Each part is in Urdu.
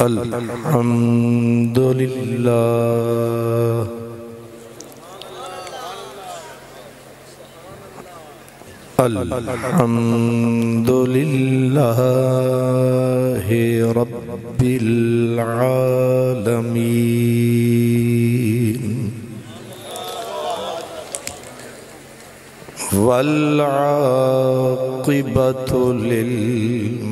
الحمد لله الحمد لله رب العالمين والعاقبة للمتقين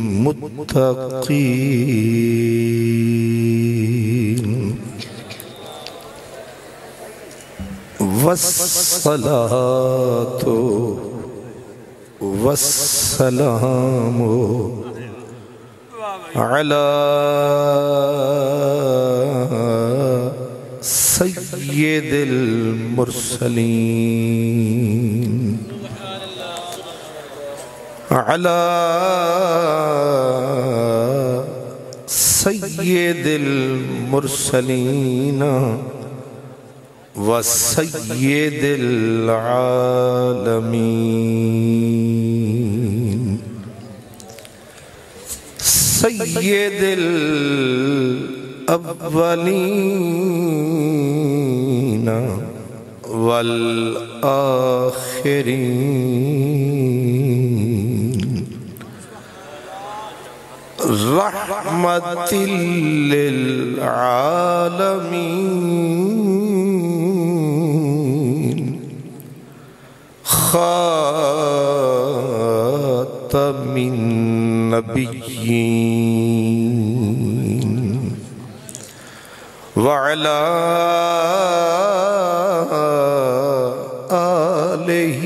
والصلاة والسلام على سيد المرسلين على سيد المرسلين وسيد العالمين سيد الأولين والآخرين رحمة للعالمين خاتم النبيين وعلى آله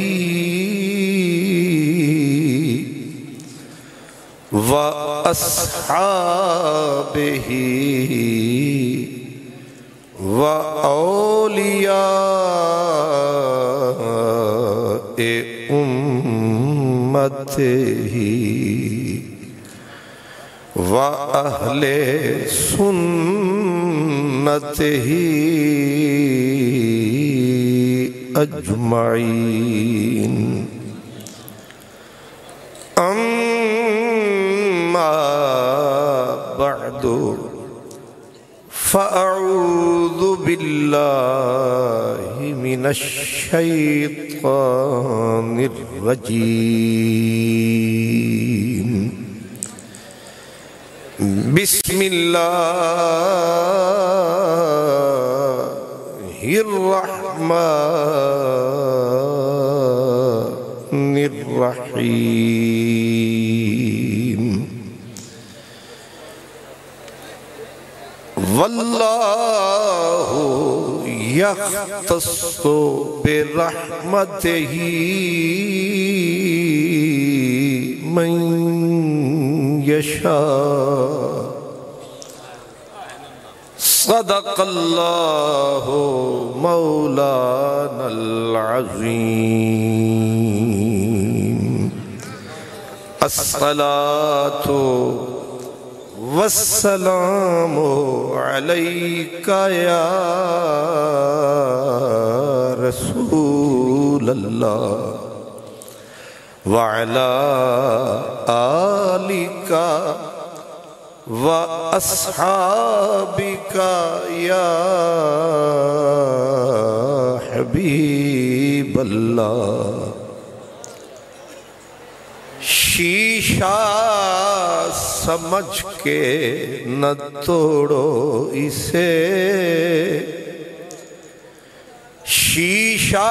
وأصحابه وأولياء أمته وأهل سنته أجمعين أما بعد فأعوذ بالله من الشيطان الرجيم بسم الله الرحمن الرحيم والله يختص برحمته من يشاء صدق الله مولانا العظيم الصلاة والسلام عليك يا رسول الله وعلى آلك وأصحابك يا حبيب الله شیشہ سمجھ کے نہ توڑو اسے شیشہ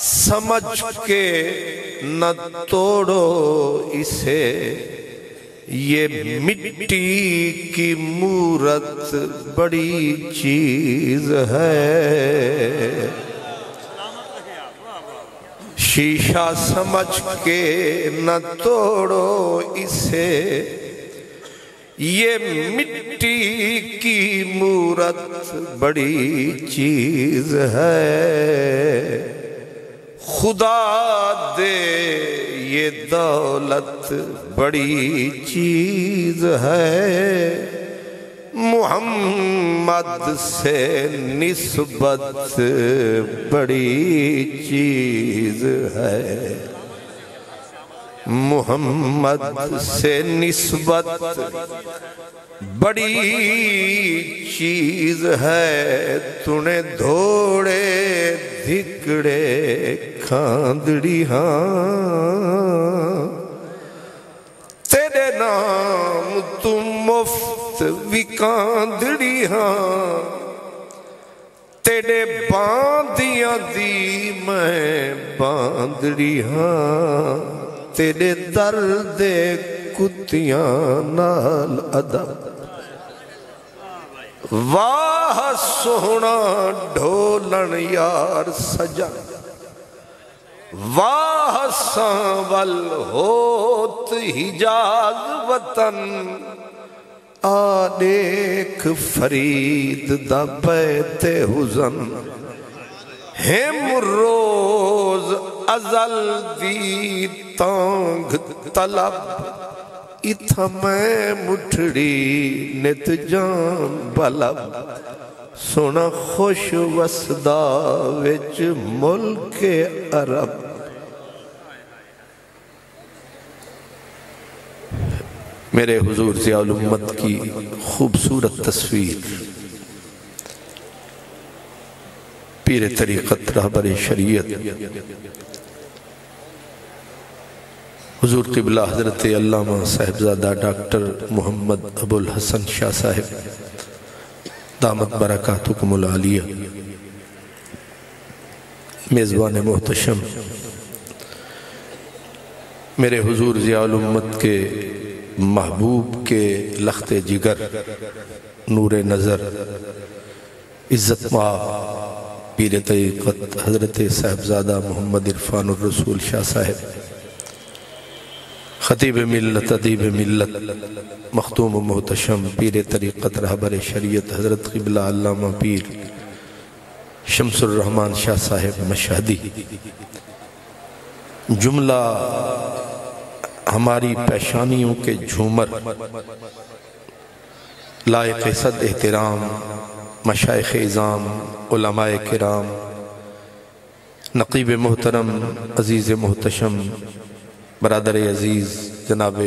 سمجھ کے نہ توڑو اسے یہ مٹی کی مورت بڑی چیز ہے شیشہ سمجھ کے نہ توڑو اسے یہ مٹی کی مورت بڑی چیز ہے خدا دے یہ دولت بڑی چیز ہے محمد سے نسبت بڑی چیز ہے محمد سے نسبت بڑی چیز ہے، تونے دھوڑے دھکڑے کھاندڑی ہاں، تیرے نام تم مفت وکاندڑی ہاں، تیرے باندیاں دی میں باندڑی ہاں، تیرے درد کتیاں نال ادب، واہ سونا ڈھولن یار سجن، واہ سانول ہوت حجاز وطن، آ دیکھ فرید دا بیت حزن، ہم روز ازل دی تانگ طلب، اتھا میں مٹھڑی نت جان بلب، سونا خوش وسدا وچ ملک عرب۔ میرے حضور ضیاء الامت کی خوبصورت تصویر، پیر طریقت رہبر شریعت حضور قبلہ حضرت علامہ صاحبزادہ ڈاکٹر محمد ابو الحسن شاہ صاحب دامت برکاتکم العالیہ، میزبان محتشم، میرے حضور ضیاء الامت کے محبوب کے لخت جگر، نور نظر، عزت مآب پیر طریقت حضرت صاحبزادہ محمد عرفان الرسول شاہ صاحب، خطیب ملت ادیب ملت مختوم و محتشم پیر طریقت رہبر شریعت حضرت قبلہ علامہ پیر شمس الرحمن شاہ صاحب مشہدی، جملہ ہماری پیشانیوں کے جھومر، لائق صد احترام مشائخ اعظام، علماء کرام، نقیب محترم عزیز محتشم برادر عزیز جناب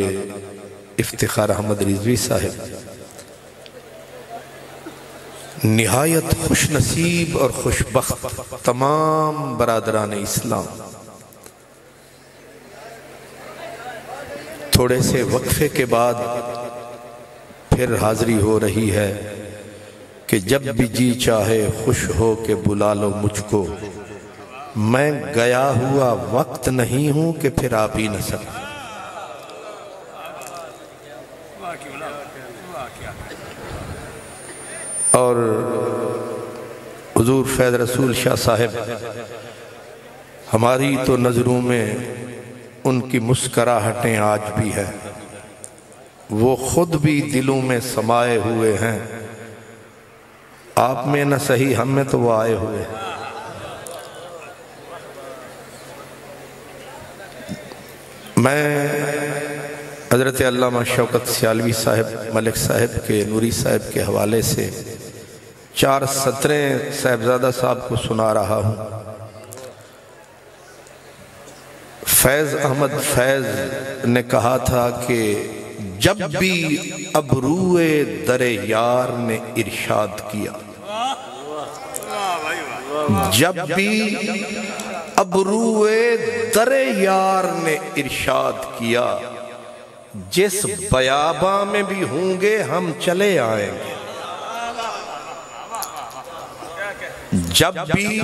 افتخار احمد رضوی صاحب، نہایت خوش نصیب اور خوش بخت تمام برادران اسلام، تھوڑے سے وقفے کے بعد پھر حاضری ہو رہی ہے کہ جب بھی جی چاہے خوش ہو کے بلا لو مجھ کو، میں گیا ہوا وقت نہیں ہوں کہ پھر آپ ہی نہ سکیں۔ اور حضور فیض رسول شاہ صاحب ہماری تو نظروں میں ان کی مسکراہٹیں آج بھی ہیں، وہ خود بھی دلوں میں سمائے ہوئے ہیں، آپ میں نہ صحیح ہم میں تو وہ آئے ہوئے ہیں۔ میں حضرت علامہ شوکت سیالوی صاحب ملک صاحب کے نوری صاحب کے حوالے سے 4 سطریں صاحبزادہ صاحب کو سنا رہا ہوں۔ فیض احمد فیض نے کہا تھا کہ جب بھی ابروئے در یار نے ارشاد کیا، جب بھی ابروئے در یار نے ارشاد کیا، جس بیاباں میں بھی ہوں گے ہم چلے آئیں گے، جب بھی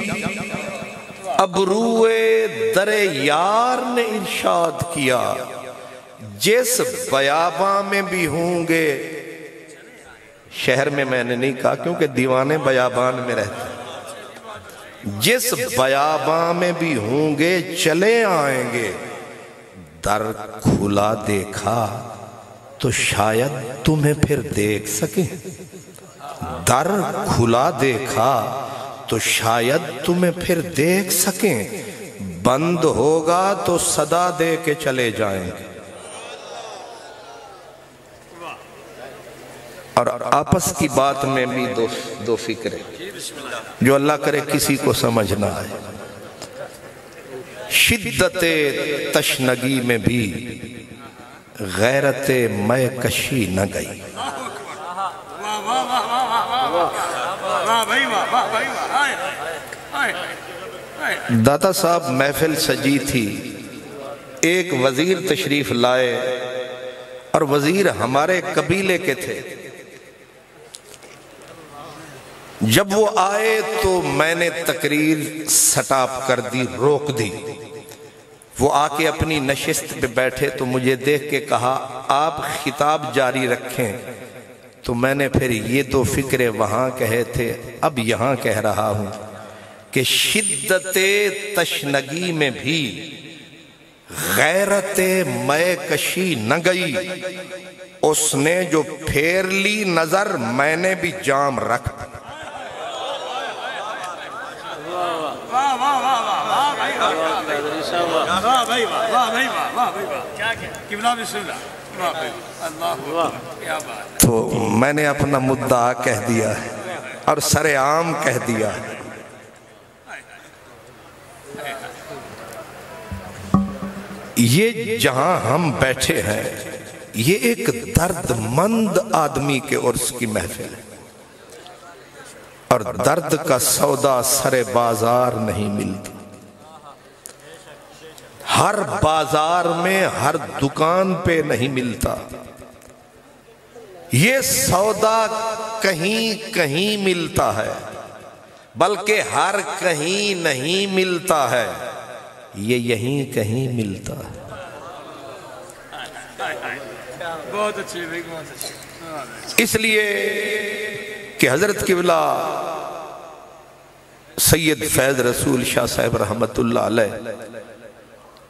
ابروئے در یار نے ارشاد کیا، جس بیاباں میں بھی ہوں گے، شہر میں میں نے نہیں کہا کیونکہ دیوانے بیابان میں رہتے ہیں، جس بیاباں میں بھی ہوں گے چلے آئیں گے، در کھلا دیکھا تو شاید تمہیں پھر دیکھ سکیں، در کھلا دیکھا تو شاید تمہیں پھر دیکھ سکیں، بند ہوگا تو صدا دے کے چلے جائیں گے۔ اور آپس کی بات میں بھی دو فکریں جو اللہ کرے کسی کو سمجھ نہ آئے۔ شدت تشنگی میں بھی غیرت میں کشی نہ گئی۔ داتا صاحب محفل سجی تھی، ایک وزیر تشریف لائے اور وزیر ہمارے قبیلے کے تھے۔ جب وہ آئے تو میں نے تقریر سٹاپ کر دی، روک دی۔ وہ آ کے اپنی نشست پہ بیٹھے تو مجھے دیکھ کے کہا آپ خطاب جاری رکھیں۔ تو میں نے پھر یہ دو فکرے وہاں کہے تھے، اب یہاں کہہ رہا ہوں کہ شدت تشنگی میں بھی غیرت میں کشی نہ گئی۔ اس نے جو پھیر لی نظر میں نے بھی جام رکھ۔ تو میں نے اپنا مدعا کہہ دیا ہے اور سر عام کہہ دیا ہے۔ یہ جہاں ہم بیٹھے ہیں یہ ایک درد مند آدمی کے عرس کی محفل ہے، اور درد کا سودا سر بازار نہیں ملتا۔ ہر بازار میں ہر دکان پہ نہیں ملتا، یہ سودا کہیں کہیں ملتا ہے، بلکہ ہر کہیں نہیں ملتا ہے، یہ یہیں کہیں ملتا ہے۔ بہت اچھی بہت اچھی۔ اس لیے کہ حضرت قبلہ سید فیض رسول شاہ صاحب رحمت اللہ علیہ،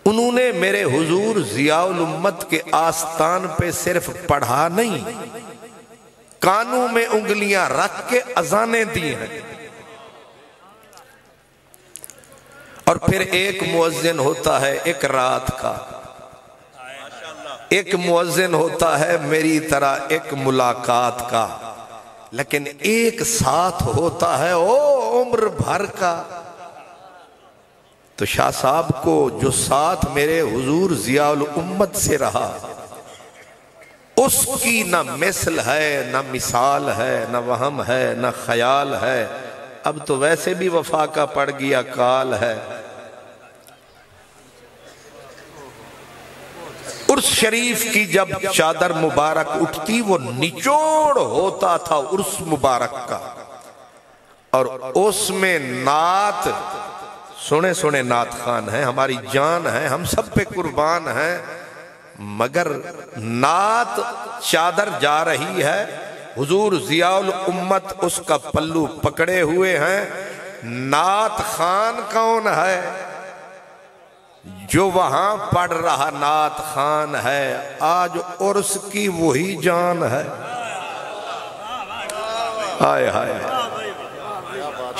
انہوں نے میرے حضور ضیاء الامت کے آستان پہ صرف پڑھا نہیں، کانوں میں انگلیاں رکھ کے اذانیں دی ہیں۔ اور پھر ایک مؤذن ہوتا ہے ایک رات کا، ایک مؤذن ہوتا ہے میری طرح ایک ملاقات کا، لیکن ایک ساتھ ہوتا ہے او عمر بھر کا۔ تو شاہ صاحب کو جو ساتھ میرے حضور ضیاء الامت سے رہا، اس کی نہ مثل ہے نہ مثال ہے نہ وہم ہے نہ خیال ہے۔ اب تو ویسے بھی وفا کا پڑ گیا کال ہے۔ عرس شریف کی جب چادر مبارک اٹھتی وہ نچوڑ ہوتا تھا عرس مبارک کا، اور اس میں نعت سنے سنے نعت خان ہیں، ہماری جان ہے، ہم سب پہ قربان ہیں، مگر نعت چادر جا رہی ہے، حضور ضیاء الامت اس کا پلو پکڑے ہوئے ہیں۔ نعت خان کون ہے؟ جو وہاں پڑھ رہا نعت خان ہے، آج عرس کی وہی جان ہے۔ آئے ہائے،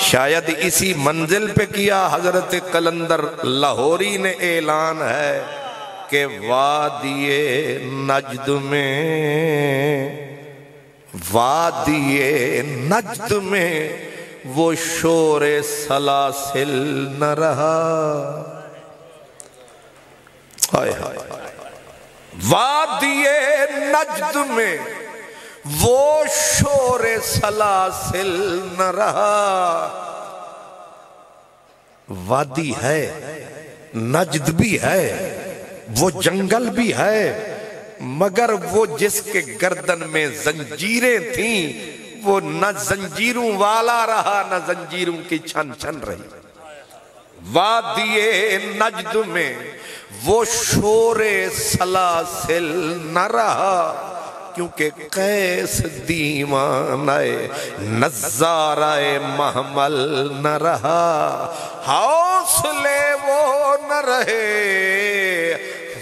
شاید اسی منزل پہ کیا حضرت قلندر لاہوری نے اعلان ہے کہ وادی نجد میں وہ شور سلاسل نہ رہا۔ وادی نجد میں وہ شور سلاسل نہ رہا۔ وادی ہے، نجد بھی ہے، وہ جنگل بھی ہے، مگر وہ جس کے گردن میں زنجیریں تھیں وہ نہ زنجیروں والا رہا نہ زنجیروں کی چھن چھن رہی۔ وادی نجد میں وہ شور سلاسل نہ رہا، کیونکہ قیس دیوانہ نظارہ محمل نہ رہا۔ حوصلے وہ نہ رہے،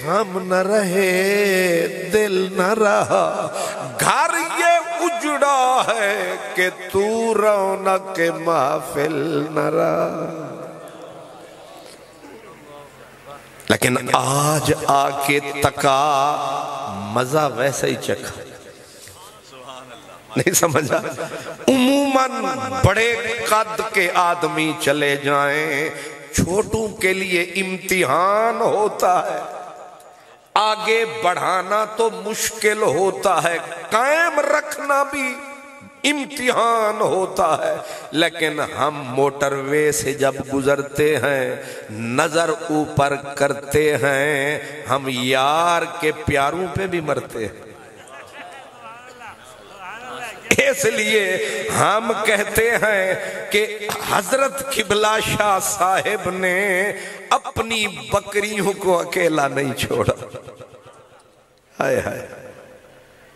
غم نہ رہے، دل نہ رہا، گھر یہ اجڑا ہے کہ تو رونق محفل نہ رہا۔ لیکن آج آ کے تکا مزہ ویسا ہی چکھا، نہیں سمجھا؟ عموماً بڑے قد کے آدمی چلے جائیں، چھوٹوں کے لیے امتحان ہوتا ہے، آگے بڑھانا تو مشکل ہوتا ہے، قائم رکھنا بھی امتحان ہوتا ہے، لیکن ہم موٹر وے سے جب گزرتے ہیں نظر اوپر کرتے ہیں، ہم یار کے پیاروں پہ بھی مرتے ہیں۔ اس لیے ہم کہتے ہیں کہ حضرت قبلہ شاہ صاحب نے اپنی بکریوں کو اکیلا نہیں چھوڑا، ہائے ہائے،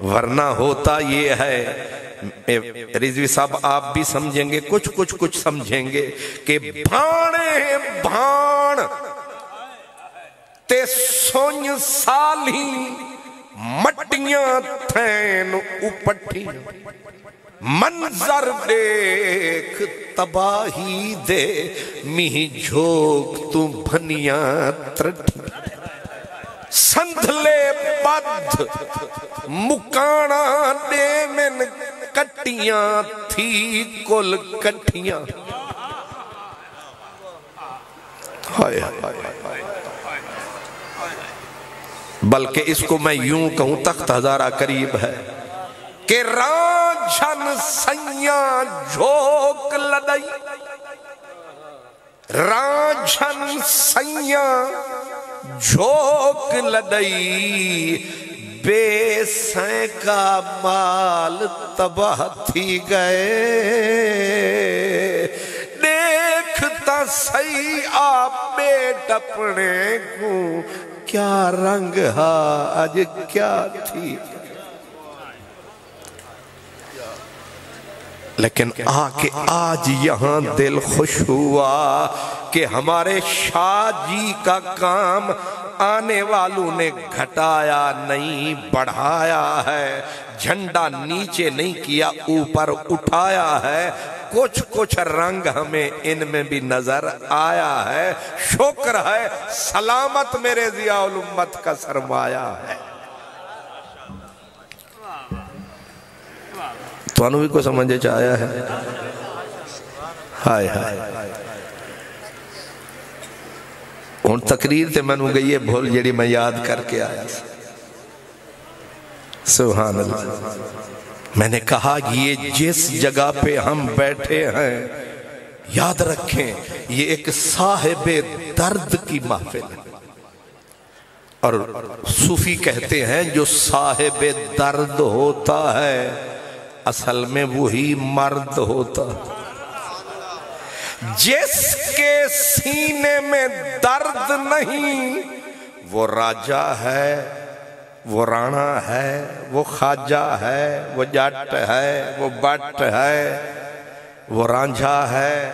ورنہ ہوتا یہ ہے، رضوی صاحب آپ بھی سمجھیں گے، کچھ سمجھیں گے کہ بھانے بھان تے سونج سالی مٹیاں تھین اپٹھی، منظر دیکھ تباہی دے میہ جھوک تو بھنیاں ترٹھی، سندھلے بدھ مکانا دے من کٹیاں تھی کل کٹیاں، ہائے بلکہ اس کو میں یوں کہوں تخت ہزارہ قریب ہے کہ رانجھن سیاں جھوک لدئی، رانجھن سیاں جھوک لدئی، بے سین کا مال تباہ تھی گئے، دیکھتا سی آپ بیٹ اپنے کو کیا رنگ ہا آج کیا تھی، لیکن آج یہاں دل خوش ہوا کہ ہمارے شاہ جی کا کام آنے والوں نے گھٹایا نہیں بڑھایا ہے، جھنڈا نیچے نہیں کیا اوپر اٹھایا ہے، کچھ رنگ ہمیں ان میں بھی نظر آیا ہے، شکر ہے، سلامت میرے ضیاء الامت کا سرمایہ ہے۔ تو انہوں بھی کو سمجھے چاہیا ہے، ہائے ہائے، ان تقریر تے میں نے گئی ہے بھول جیڑی میں یاد کر کے آیا، سبحان اللہ، میں نے کہا یہ جس جگہ پہ ہم بیٹھے ہیں یاد رکھیں یہ ایک صاحب درد کی محفل ہے، اور صوفی کہتے ہیں جو صاحب درد ہوتا ہے اصل میں وہی مرد ہوتا، جس کے سینے میں درد نہیں وہ راجہ ہے، وہ رانا ہے، وہ خواجہ ہے، وہ جٹ ہے، وہ بٹ ہے، وہ رانجھا ہے،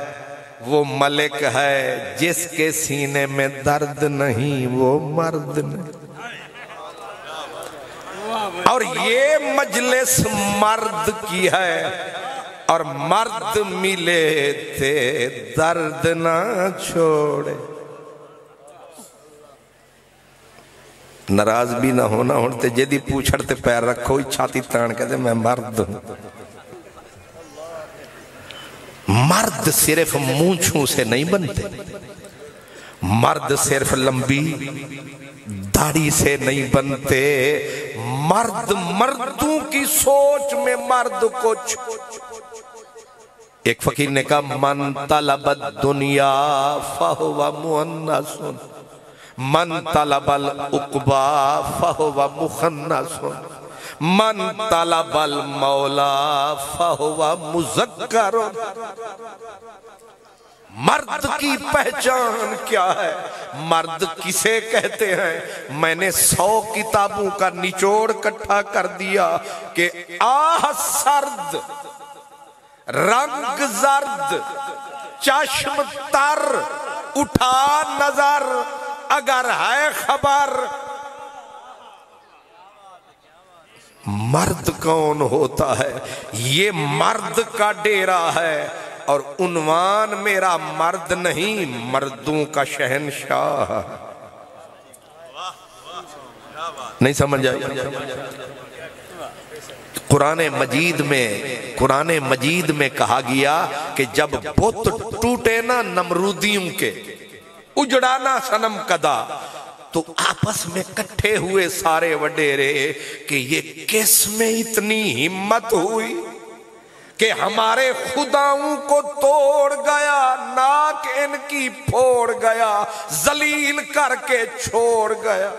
وہ ملک ہے، جس کے سینے میں درد نہیں وہ مرد نہیں۔ اور یہ مجلس مرد کی ہے، اور مرد ملے تھے درد نہ چھوڑے، ناراض بھی نہ ہونا ہوتے جدی پوچھڑتے پیر رکھو چھاتی تان کہتے میں مرد ہوں۔ مرد صرف مونچھوں سے نہیں بنتے، مرد صرف لمبی داڑھی سے نہیں بنتے، مرد مردوں کی سوچ میں مرد کچھ۔ ایک فقیر نے کہا من طلب الدنیا فہو مؤنث، من طلب العقبا فہو مخنث، من طلب المولا فہو مذکر۔ مرد کی پہچان کیا ہے، مرد کسے کہتے ہیں؟ میں نے 100 کتابوں کا نچوڑ کٹھا کر دیا کہ آہ سرد، رنگ زرد، چشم تر، اٹھا نظر، اگر ہے خبر۔ مرد کون ہوتا ہے؟ یہ مرد کا ڈیرا ہے، اور عنوان میرا مرد نہیں، مردوں کا شہنشاہ۔ نہیں سمجھ آئی؟ قرآن مجید میں کہا گیا کہ جب بت ٹوٹے نا نمرودیوں کے، اجڑانا سنم کدا. تو آپس میں کٹھے ہوئے سارے وڈیرے کہ یہ کس میں اتنی ہمت ہوئی کہ ہمارے خداؤں کو توڑ گیا, ناک ان کی پھوڑ گیا, ذلیل کر کے چھوڑ گیا.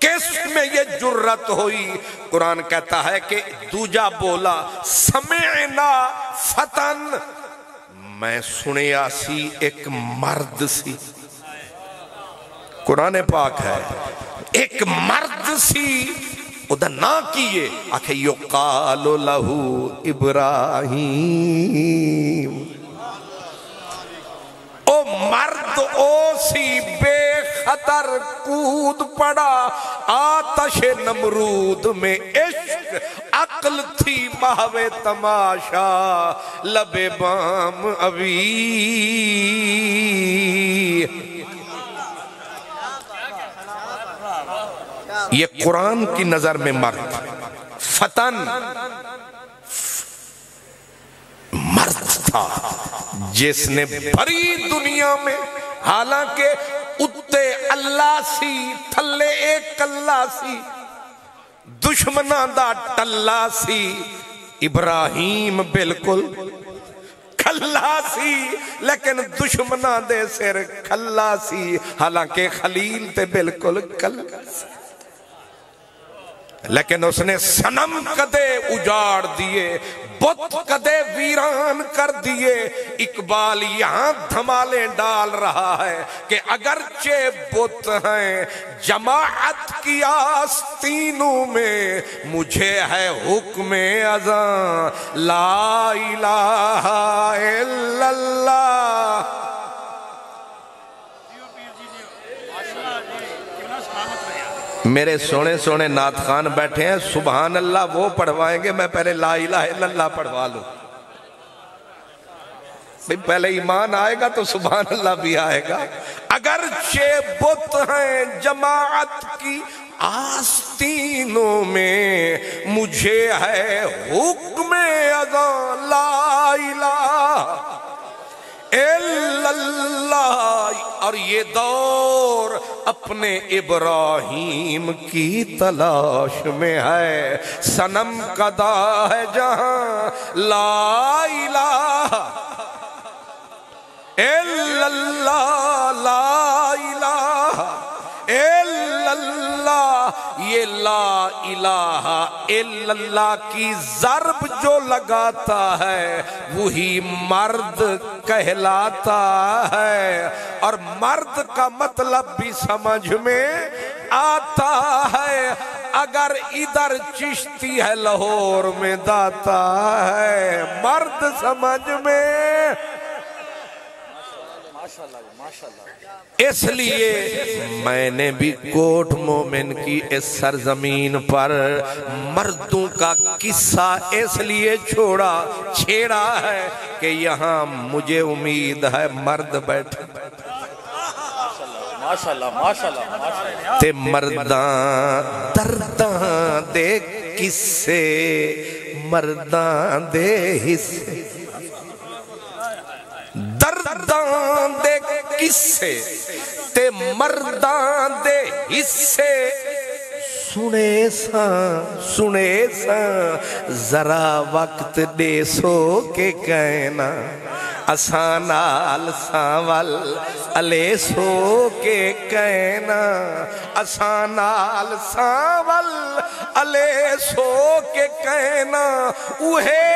کس میں یہ جرت ہوئی؟ قرآن کہتا ہے کہ دوجا بولا سمعنا فتن, میں سنیا سی ایک مرد سی. قرآن پاک ہے, ایک مرد سی ادھا نہ کیے آکھے یقال لہو ابراہیم. او مرد او سی بے خطر کود پڑا آتش نمرود میں, عشق عقل تھی محو تماشا لب بام ابی. یہ قرآن کی نظر میں مرد فتن مرد تھا جس نے بھری دنیا میں, حالانکہ اتے اللہ سی تھلے ایک اللہ سی, دشمنہ دا ٹلہ سی. ابراہیم بالکل کھلا سی لیکن دشمنہ دے سر کھلا سی, حالانکہ خلیل تے بالکل کھلا سی. لیکن اس نے سنم کدے اجاڑ دیے, بت کدے ویران کر دیے. اقبال یہاں دھمالیں ڈال رہا ہے کہ اگرچہ بت ہیں جماعت کی آستینوں میں, مجھے ہے حکم اذاں لا الہ الا اللہ. میرے سونے سونے نعت خان بیٹھے ہیں, سبحان اللہ وہ پڑھوائیں گے, میں پہلے لا الہ الا اللہ پڑھوا لوں. پہلے ایمان آئے گا تو سبحان اللہ بھی آئے گا. اگرچہ بت ہیں جماعت کی آستینوں میں, مجھے ہے حکم اذاں لا الہ الا اللہ. اور یہ دور اپنے ابراہیم کی تلاش میں ہے, صنم کدا ہے جہاں لا الہ الا اللہ, لا الہ الا اللہ. یہ لا الہ الا اللہ کی ضرب جو لگاتا ہے وہی مرد کہلاتا ہے, اور مرد کا مطلب بھی سمجھ میں آتا ہے. اگر ادھر چشتی ہے لاہور میں داتا ہے, مرد سمجھ میں. اس لیے میں نے بھی کوٹ مومن کی اس سرزمین پر مردوں کا قصہ اس لیے چھیڑا ہے کہ یہاں مجھے امید ہے مرد بیٹھے تے مرداں درداں دے قصے, مرداں دے حصے, درداں دے قصے تے مرداں دے حصے. سنے ساں ذرا وقت دے سو کے کہنا, اسانال ساول علی سو کے کہنا, اسانال ساول علی سو کے کہنا. اوہے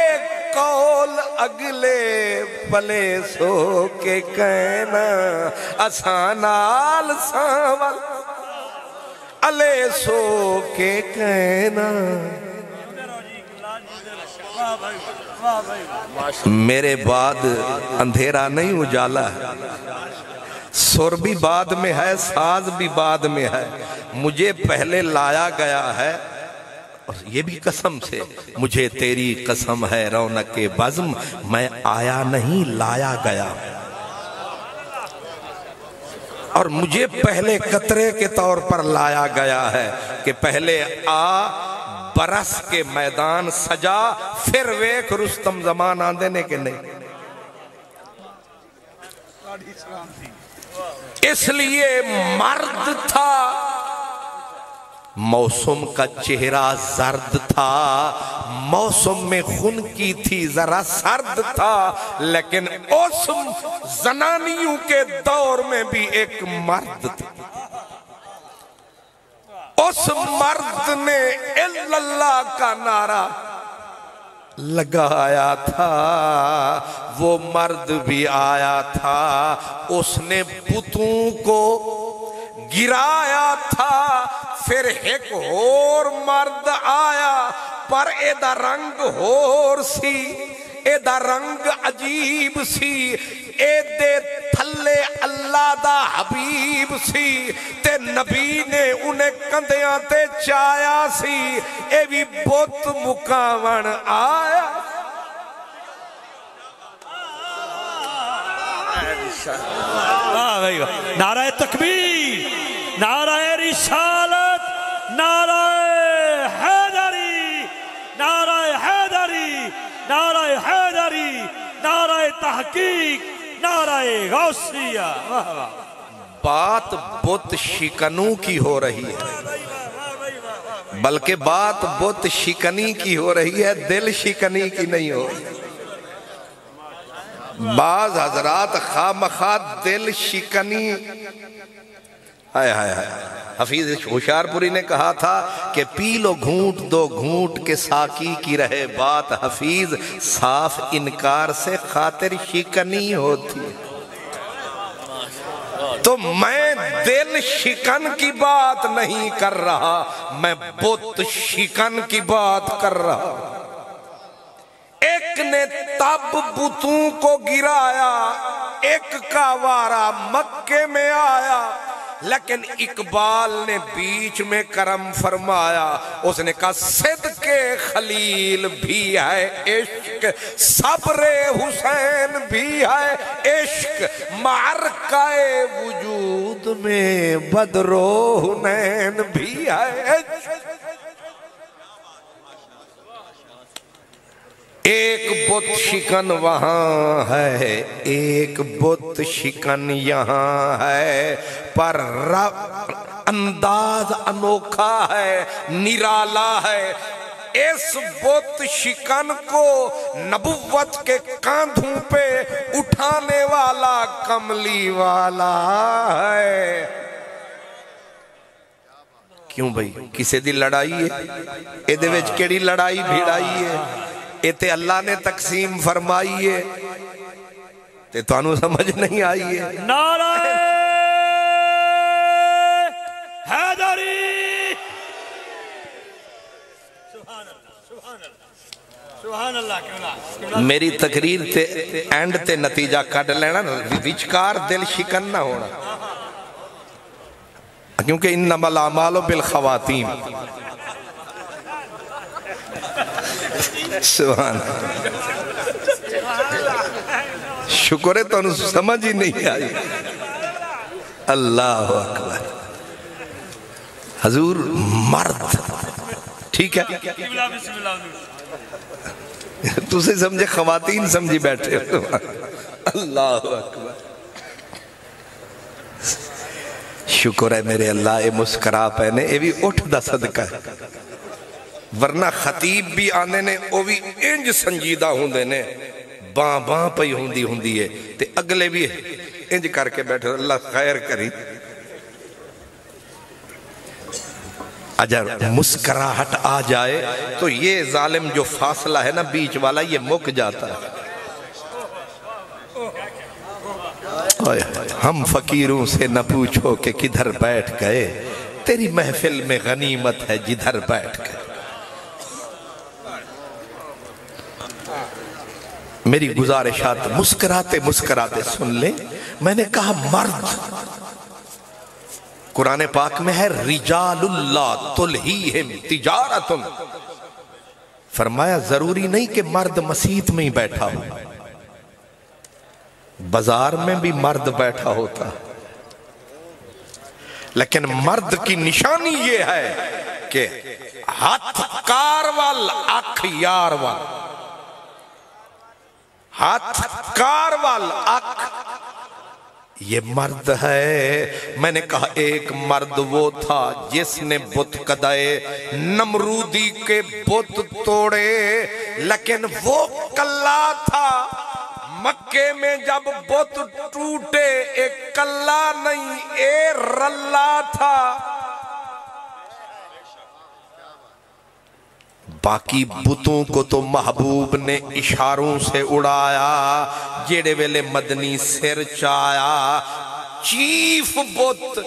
قول اگلے پلے سو کے کہنا, اسانال ساول علی سو کے کہنا. میرے بعد اندھیرا نہیں اجالا ہے, سر بھی بعد میں ہے, ساز بھی بعد میں ہے. مجھے پہلے لایا گیا ہے, اور یہ بھی قسم سے, مجھے تیری قسم ہے رونق بزم, میں آیا نہیں لایا گیا. اور مجھے پہلے قطرے کے طور پر لایا گیا ہے کہ پہلے برس کے میدان سجا, پھر ویک رستم زمان آندے نے کہ نہیں. اس لیے مرد تھا، موسم کا چہرہ زرد تھا، موسم میں خون کی تھی ذرا سرد تھا، لیکن اس زنانیوں کے دور میں بھی ایک مرد تھا۔ اس مرد نے الا اللہ کا نعرہ لگایا تھا، وہ مرد بھی آیا تھا، اس نے بتوں کو گرایا تھا، پھر ایک اور مرد آیا پر ایدہ رنگ اور سی، ایدہ رنگ عجیب سی، ایدے تھلے اللہ دا حبیب سی، تے نبی نے انہیں کندیاں تے چایا سی، اے بھی بت مکاون آیا۔ نعرہ تکبیر، نعرہ رسالت، نعرہ حیدری، نعرہ حیدری، نعرہ حیدری، نعرہ تحقیق، نعرہ غوثیہ۔ بات بت شکنوں کی ہو رہی ہے، بلکہ بات بت شکنی کی ہو رہی ہے، دل شکنی کی نہیں ہو رہی۔ بعض حضرات خامخواہ دل شکنی، حفیظ ہوشیارپوری نے کہا تھا کہ پی لو گھونٹ دو گھونٹ کے ساقی کی رہے بات، حفیظ صاف انکار سے خاطر شکنی ہوتی ہے۔ تو میں دل شکن کی بات نہیں کر رہا، میں بت شکن کی بات کر رہا۔ ایک نے تب بتوں کو گرایا، ایک کا وارا مکے میں آیا، لیکن اقبال نے بیچ میں کرم فرمایا، اس نے کہا صدق خلیل بھی ہے عشق، صبر حسین بھی ہے عشق، معرکہ وجود میں بدر و حنین بھی ہے عشق۔ ایک بت شکن وہاں ہے، ایک بت شکن یہاں ہے، پر انداز انوکھا ہے، نرالا ہے۔ اس بت شکن کو نبوت کے کاندھوں پہ اٹھانے والا کملی والا ہے۔ کیوں بھئی کسے دی لڑائی ہے؟ اے دے وچ کیڑی لڑائی بھیڑائی ہے؟ اے تے اللہ نے تقسیم فرمائی ہے، تے تو انہوں سمجھ نہیں آئی ہے۔ نعرہ حیدری، سبحان اللہ۔ میری تقریر تے اینڈ تے نتیجہ کٹ لینا، وچکار دل شکن نہ ہونا، کیونکہ انما الاعمال بالخواتیم۔ سبحان شکر ہے تو انہوں سمجھ ہی نہیں آئی۔ اللہ اکبر۔ حضور مرد ٹھیک ہے، تو سے سمجھے خواتین سمجھی بیٹھے ہو۔ اللہ اکبر، شکر ہے میرے اللہ، اے مسکرا پہنے، اے بھی اٹھ دا صدقہ ہے، ورنہ خطیب بھی آنے نے او بھی انج سنجیدہ ہوندے نے، باں باں پہ ہوندی ہے، تے اگلے بھی انج کر کے بیٹھے، اللہ خیر کری۔ اگر مسکراہٹ آ جائے تو یہ ظالم جو فاصلہ ہے نا بیچ والا، یہ مک جاتا ہے۔ ہم فقیروں سے نہ پوچھو کہ کدھر بیٹھ گئے، تیری محفل میں غنیمت ہے جدھر بیٹھ گئے۔ میری گزارشات مسکراتے مسکراتے سن لیں۔ میں نے کہا مرد، قرآن پاک میں ہے رجال اللہ تلہیہم تجارت، فرمایا ضروری نہیں کہ مرد مسجد میں ہی بیٹھا ہو، بازار میں بھی مرد بیٹھا ہوتا، لیکن مرد کی نشانی یہ ہے کہ ہاتھ کار وال اکھ یار وال، ہاتھ کار وال اکھ یہ مرد ہے. میں نے کہا ایک مرد وہ تھا جس نے بت قدائے نمرودی کے بت توڑے، لیکن وہ کلا تھا. مکے میں جب بت ٹوٹے ایک کلا نہیں اے رلا تھا. باقی بتوں کو تو محبوب نے اشاروں سے اڑایا. جیڑے ویلے مدنی سر چایا چیف بت،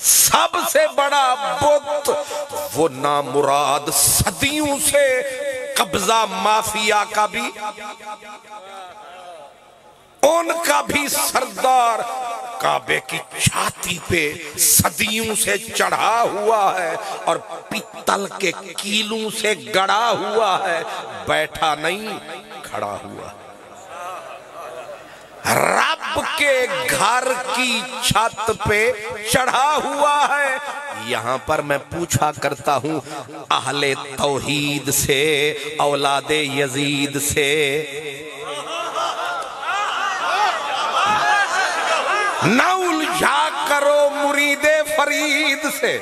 سب سے بڑا بت، وہ نامراد صدیوں سے قبضہ مافیا کا بھی، ان کا بھی سردار کعبے کی چھاتی پہ صدیوں سے چڑھا ہوا ہے اور پیتل کے کیلوں سے گڑا ہوا ہے. بیٹھا نہیں کھڑا ہوا. رب کے گھر کی چھت پہ چڑھا ہوا ہے. یہاں پر میں پوچھا کرتا ہوں اہل توحید سے، اولاد یزید سے، نہ الجھا کرو مرید فرید سے.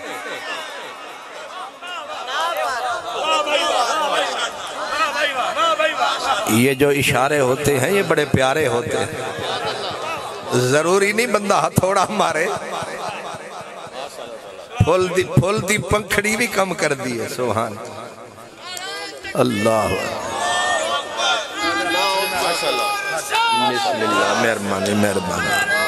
یہ جو اشارے ہوتے ہیں یہ بڑے پیارے ہوتے ہیں. ضروری نہیں بندہ تھوڑا مارے. پھول دی پنکھڑی بھی کم کر دی ہے. سبحان اللہ. بسم اللہ. مہربانی مہربانی.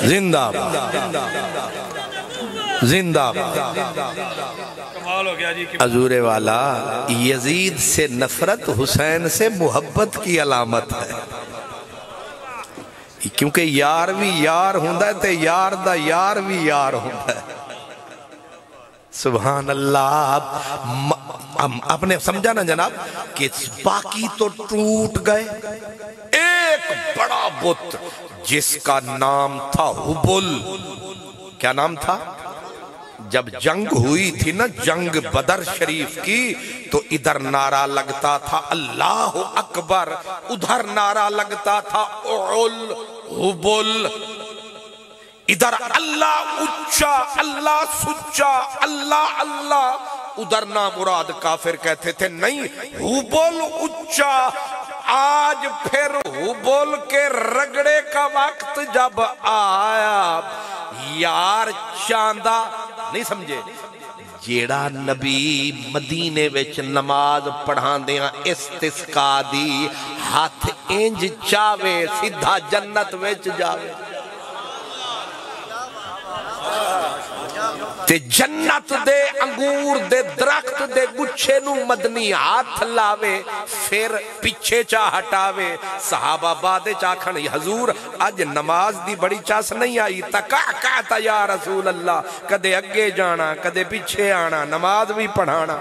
زندہ زندہ حضور والا. یزید سے نفرت حسین سے محبت کی علامت ہے، کیونکہ یار بھی یار ہوندہ ہے تے یار دا یار بھی یار ہوندہ ہے. سبحان اللہ. آپ نے سمجھا نا جناب کہ باقی تو ٹوٹ گئے. ایک بڑا بت جس کا نام تھا حبل. کیا نام تھا؟ جب جنگ ہوئی تھی نا، جنگ بدر شریف کی، تو ادھر نعرہ لگتا تھا اللہ اکبر، ادھر نعرہ لگتا تھا اعل حبل. ادھر اللہ اچھا، اللہ سچا، اللہ اللہ. ادھر نامراد کافر کہتے تھے نہیں حبل اچھا. آج پھر حبل کے رگڑے کا وقت جب آیا، یار چاندہ نہیں سمجھے. جیڑا نبی مدینے وچ نماز پڑھان دیاں استسقا دی، ہاتھ انج چاوے سیدھا جنت وچ جاوے. تے جنت دے انگور دے درخت دے گچھے نو مدنی ہاتھ لاوے، پھر پیچھے چا ہٹاوے. صحابہ بادے چاکھن حضور اج نماز دی بڑی چاس نہیں آئی، تکا یا رسول اللہ. کدے اگے جانا کدے پیچھے آنا، نماز بھی پڑھانا.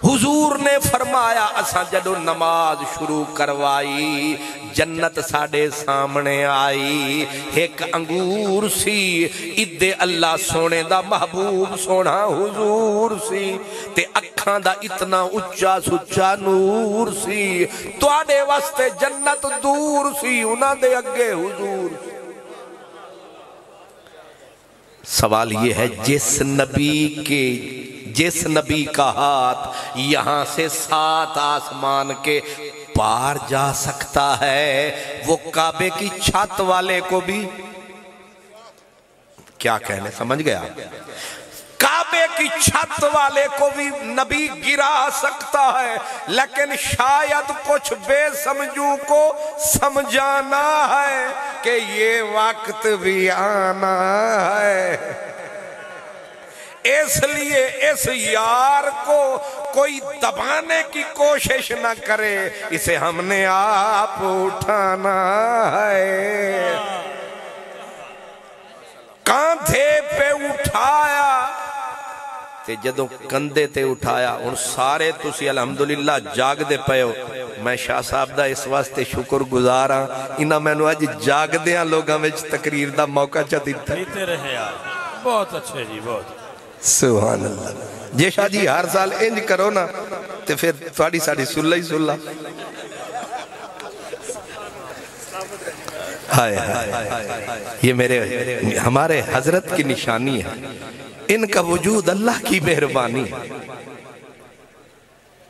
حضور نے فرمایا اساں جدو نماز شروع کروائی، جنت ساڑے سامنے آئی. ایک انگور سی، ادھے اللہ سونے دا محبوب سونا حضور سی، تے اکھاں دا اتنا اچھا سچا نور سی. تو آڑے واسطے جنت دور سی، انہاں دے اگے حضور. سوال یہ ہے جس نبی کا ہاتھ یہاں سے 7 آسمان کے پار جا سکتا ہے، وہ کعبے کی چھت والے کو بھی کیا کہنے سمجھ گیا؟ کعبے کی چھت والے کو بھی نبی گرا سکتا ہے، لیکن شاید کچھ بے سمجھوں کو سمجھانا ہے کہ یہ وقت بھی آنا ہے. اس لیے اس یار کو کوئی دبانے کی کوشش نہ کرے، اسے ہم نے آپ اٹھانا ہے. کاندھے پہ اٹھایا تے جدوں کندے تے اٹھایا ان سارے تسی الحمدللہ جاگ دے پئے ہو میں شاہ صاحب دا اس واسطے شکر گزار ہاں انہاں میں نو اج جاگ دیاں لوگاں وچ تقریر دا موقع چا دیتا دیتے رہے یار بہت اچھے جی بہت سبحان اللہ جے شاہ جی ہر سال انج کرو نا تے پھر تھوڑی ساڑی سلح ہی سلح یہ میرے ہمارے حضرت کی نشانی ہے ان کا وجود اللہ کی مہربانی ہے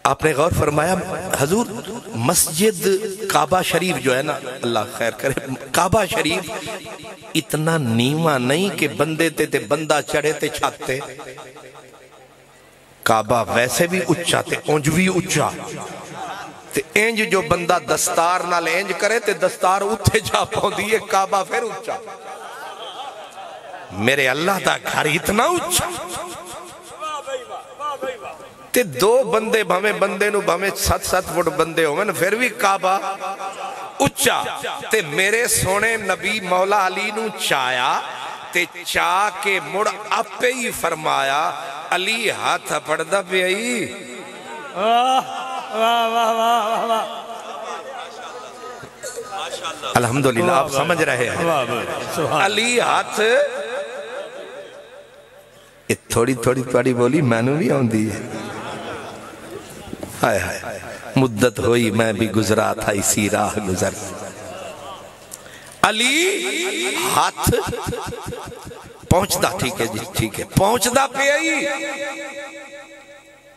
آپ نے غور فرمایا حضور مسجد کعبہ شریف جو ہے نا اللہ خیر کرے کعبہ شریف اتنا نیمہ نہیں کہ بندے تے بندہ چڑھے تے چھاتے کعبہ ویسے بھی اچھا تے اونج بھی اچھا تے انج جو بندہ دستار نہ لے انج کرے تے دستار اتھے جا پاؤں دیئے کعبہ پھر اچھا میرے اللہ دا گھر اتنا اچھا تے دو بندے بھامے بندے نو بھامے 7 فٹ بندے ہو میں پھر بھی کعبہ اچھا تے میرے سونے نبی مولا علی نو چایا تے چاہ کے مڑ اپے ہی فرمایا علی ہاتھ پڑھدا پہ آئی الحمدللہ آپ سمجھ رہے ہیں علی ہاتھ تھوڑی تھوڑی بولی میں نے بھی آن دی ہے مدت ہوئی میں بھی گزرا تھا اسی راہ گزر علی ہاتھ پہنچدا ٹھیک ہے جی ٹھیک ہے پہنچدا پہ آئی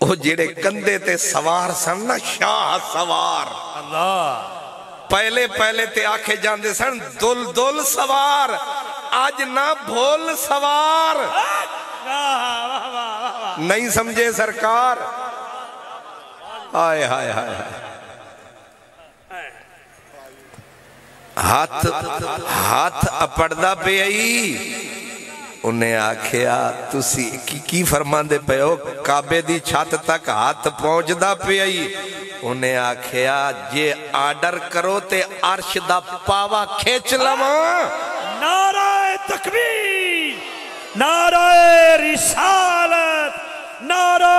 وہ جڑے کندے تے سوار سن نا شاہ سوار اللہ پہلے تے آکھے جاندے سن دل سوار آج نہ بھول سوار نہیں سمجھے سرکار آئے ہاتھ اپڑدا پہ آئی انہیں آکھیا تسی کی فرمان دے پہ ہو کعبے دی چھت تک ہاتھ پہنچ دا پہ آئی انہیں آکھیا جے آرڈر کرو تے عرش دا پاوا کھیچ لواں نعرہ تکبیر نعرہ رسالت نعرہ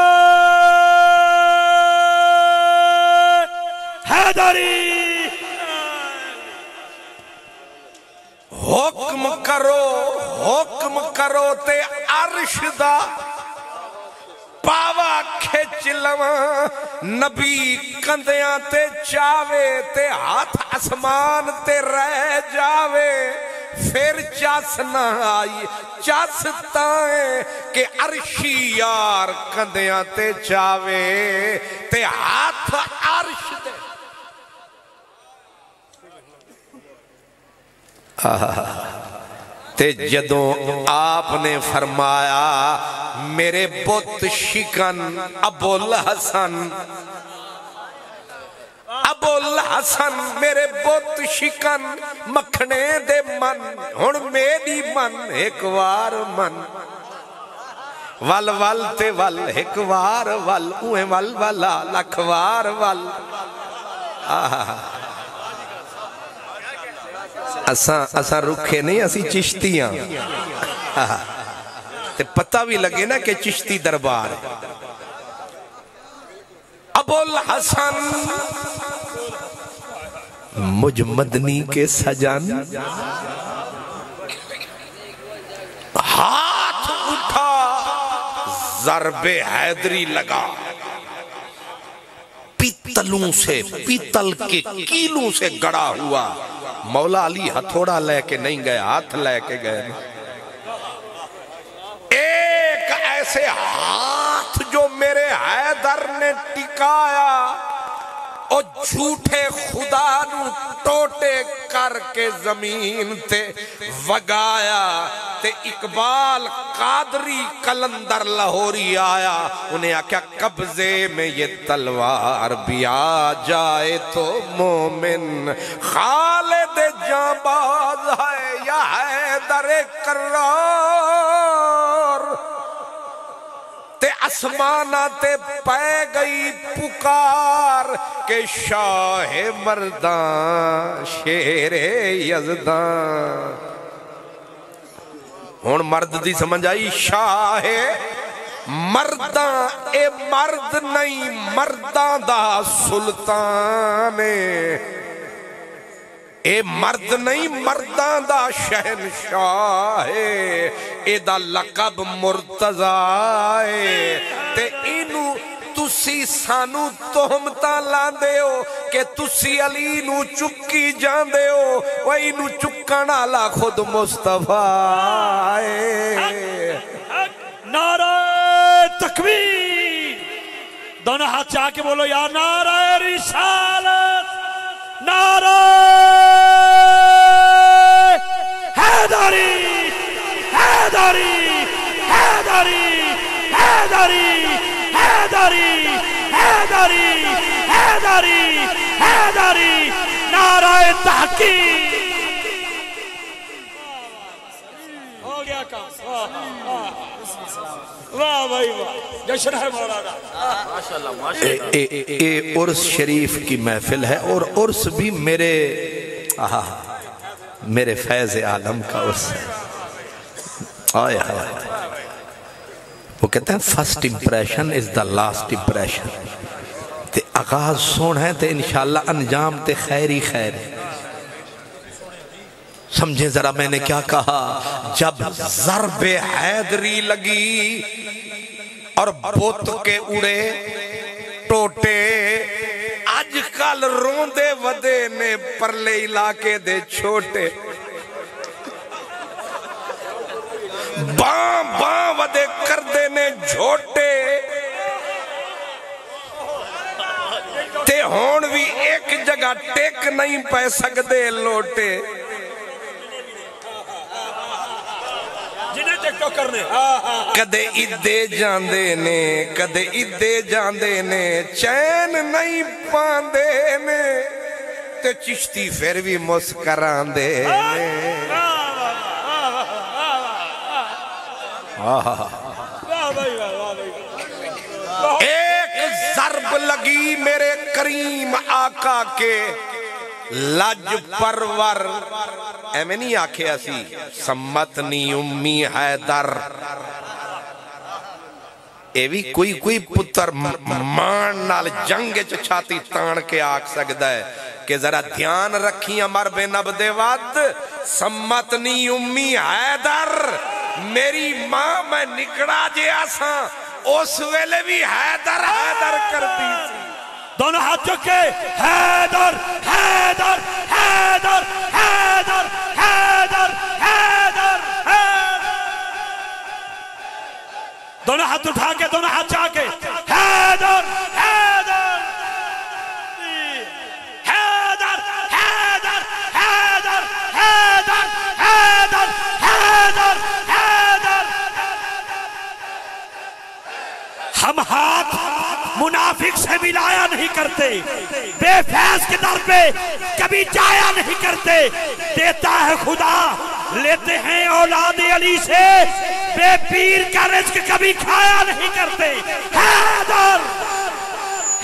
حیدری حکم کرو تے عرش دا پاوا کھچ لواں نبی کندیاں تے چاوے تے ہاتھ اسمان تے رہ جاوے پھر چاس نہ آئی چاس تائیں کہ عرشی یار کندیاں تے چاوے تے ہاتھ عرش دے تے جدوں آپ نے فرمایا میرے بت شکن ابو الحسن میرے بت شکن مکھنے دے من ہن میری من ایک وار من ول تے ول ایک وار ول اوہ ول ولا لکھ وار ول اساں رکھے نہیں اسی چشتیاں تے پتہ بھی لگے نا کہ چشتی دربار ابو الحسن مجھ مدنی کے سجن ہاتھ اٹھا ضرب حیدری لگا پیتلوں سے پیتل کے کیلوں سے گڑا ہوا مولا علی ہتھوڑا لے کے نہیں گئے ہاتھ لے کے گئے ایک ایسے ہاتھ جو میرے حیدر نے ٹکایا اور جھوٹے خدا نو ٹوٹے کر کے زمین تے وگایا تے اقبال قادری کلندر لاہوری آیا انہیں آکھیا قبضے میں یہ تلوار بھی آ جائے تو مومن خالد جانباز ہے یا حیدر کرار تے اسمانہ تے پہ گئی پکار کہ شاہ مردان شیر یزدان ہون مرد دی سمجھ آئی شاہ مرداں اے مرد نہیں مرداں دا سلطان اے مرد نہیں مرداں دا شہنشاہ اے دا لقب مرتضیٰ تے اینو تسی سانو تہمتاں لاندے ہو کہ تسی علی نو چکی جاندے ہو و اینو چکن والا خود مصطفیٰ نعرہ تکبیر دونوں ہاتھ چاہ کے بولو یا نعرہ رسالت نعرہ حیدری حیدری حیدری حیدری حیدری حیدری حیدری حیدری نعرہ تحقیق ہو گیا کام واہ بھائی واہ جشن ہے مولانا اے عرس شریف کی محفل ہے اور عرس بھی میرے فیض عالم کا عرس ہے آئے وہ کہتے ہیں first impression is the last impression تے آغاز سون ہے تے انشاءاللہ انجام تے خیری خیر سمجھیں ذرا میں نے کیا کہا جب ضرب حیدری لگی اور بت کے اڑے ٹوٹے آج کل روندے ودے نے پرلے علاقے دے چھوٹے باں ودے کردے نے جھوٹے تے ہون بھی ایک جگہ ٹیک نہیں پہ سکدے لوٹے کدے ادے جاندے نے چین نہیں پاندے نے تے چشتی پھر بھی مسکران دے ایک ضرب لگی میرے کریم آقا کے لج پرور ایمیں نہیں آکھے اسی سمتنی امی حیدر ایوی کوئی پتر مان نال جنگ چھاتی تان کے آکھ سکتا ہے کہ ذرا دھیان رکھی امر بن عبد ود سمتنی امی حیدر میری ماں میں نکڑا جے آساں اس ویلے بھی حیدر حیدر کر دی دونوں ہاتھ چکے حیدر حیدر حیدر حیدر حیدر حیدر دونوں ہاتھ اٹھا کے دونوں ہاتھ چاہ کے حیدر حیدر حیدر حیدر حیدر حیدر حیدر حیدر حیدر ہم ہاتھ منافق سے ملایا نہیں کرتے بے فیض کے در پہ کبھی جایا نہیں کرتے دیتا ہے خدا لیتے ہیں اولاد علی سے بے پیر کا رزق کبھی کھایا نہیں کرتے حیدر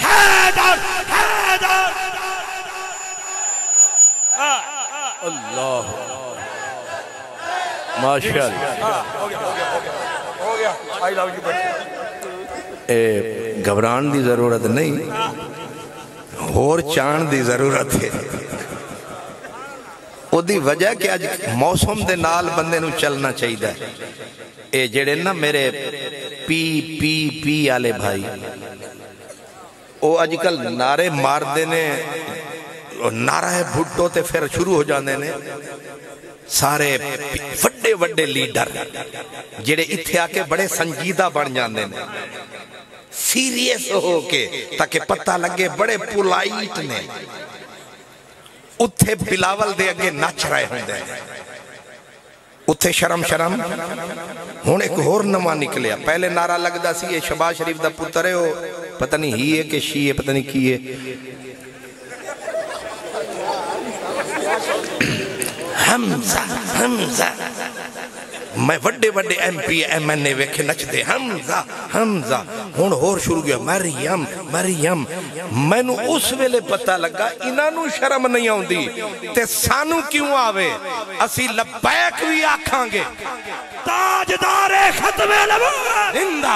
حیدر حیدر اللہ ماشاءاللہ ہو گیا آئی لاؤ جی بچے گھبران دی ضرورت نہیں اور چاند دی ضرورت ہے او دی وجہ کہ آج موسم دے نال بندے نو چلنا چاہیے اے جڑے نا میرے پی آلے بھائی او آج کل نعرے مار دینے نعرہ بھٹو تے پھر شروع ہو جاندے نے سارے وڈے وڈے لیڈر جڑے اتھے آکے بڑے سنجیدہ بن جاندے نے سیریس ہو کے تاکہ پتہ لگے بڑے پولائٹ نے اتھے بلاول دے اگے نچ رہے ہوندے اتھے شرم ہون ایک اور نواں نکلیا پہلے نعرہ لگ دا سی یہ شباز شریف دا پتر ہے ہو پتہ نہیں ہی ہے کہ شی ہے پتہ نہیں کی ہے حمزہ میں وڈے وڈے ایم پی ایم این اے ویکھے نچ دے حمزہ ہون ہور شروع گیا مریم مریم مینو اس ویلے پتہ لگا انہوں شرم نہیں آؤں دی تے سانو کیوں آوے اسی لبیک بھی آکھاں گے تاجدار ختم نبوت زندہ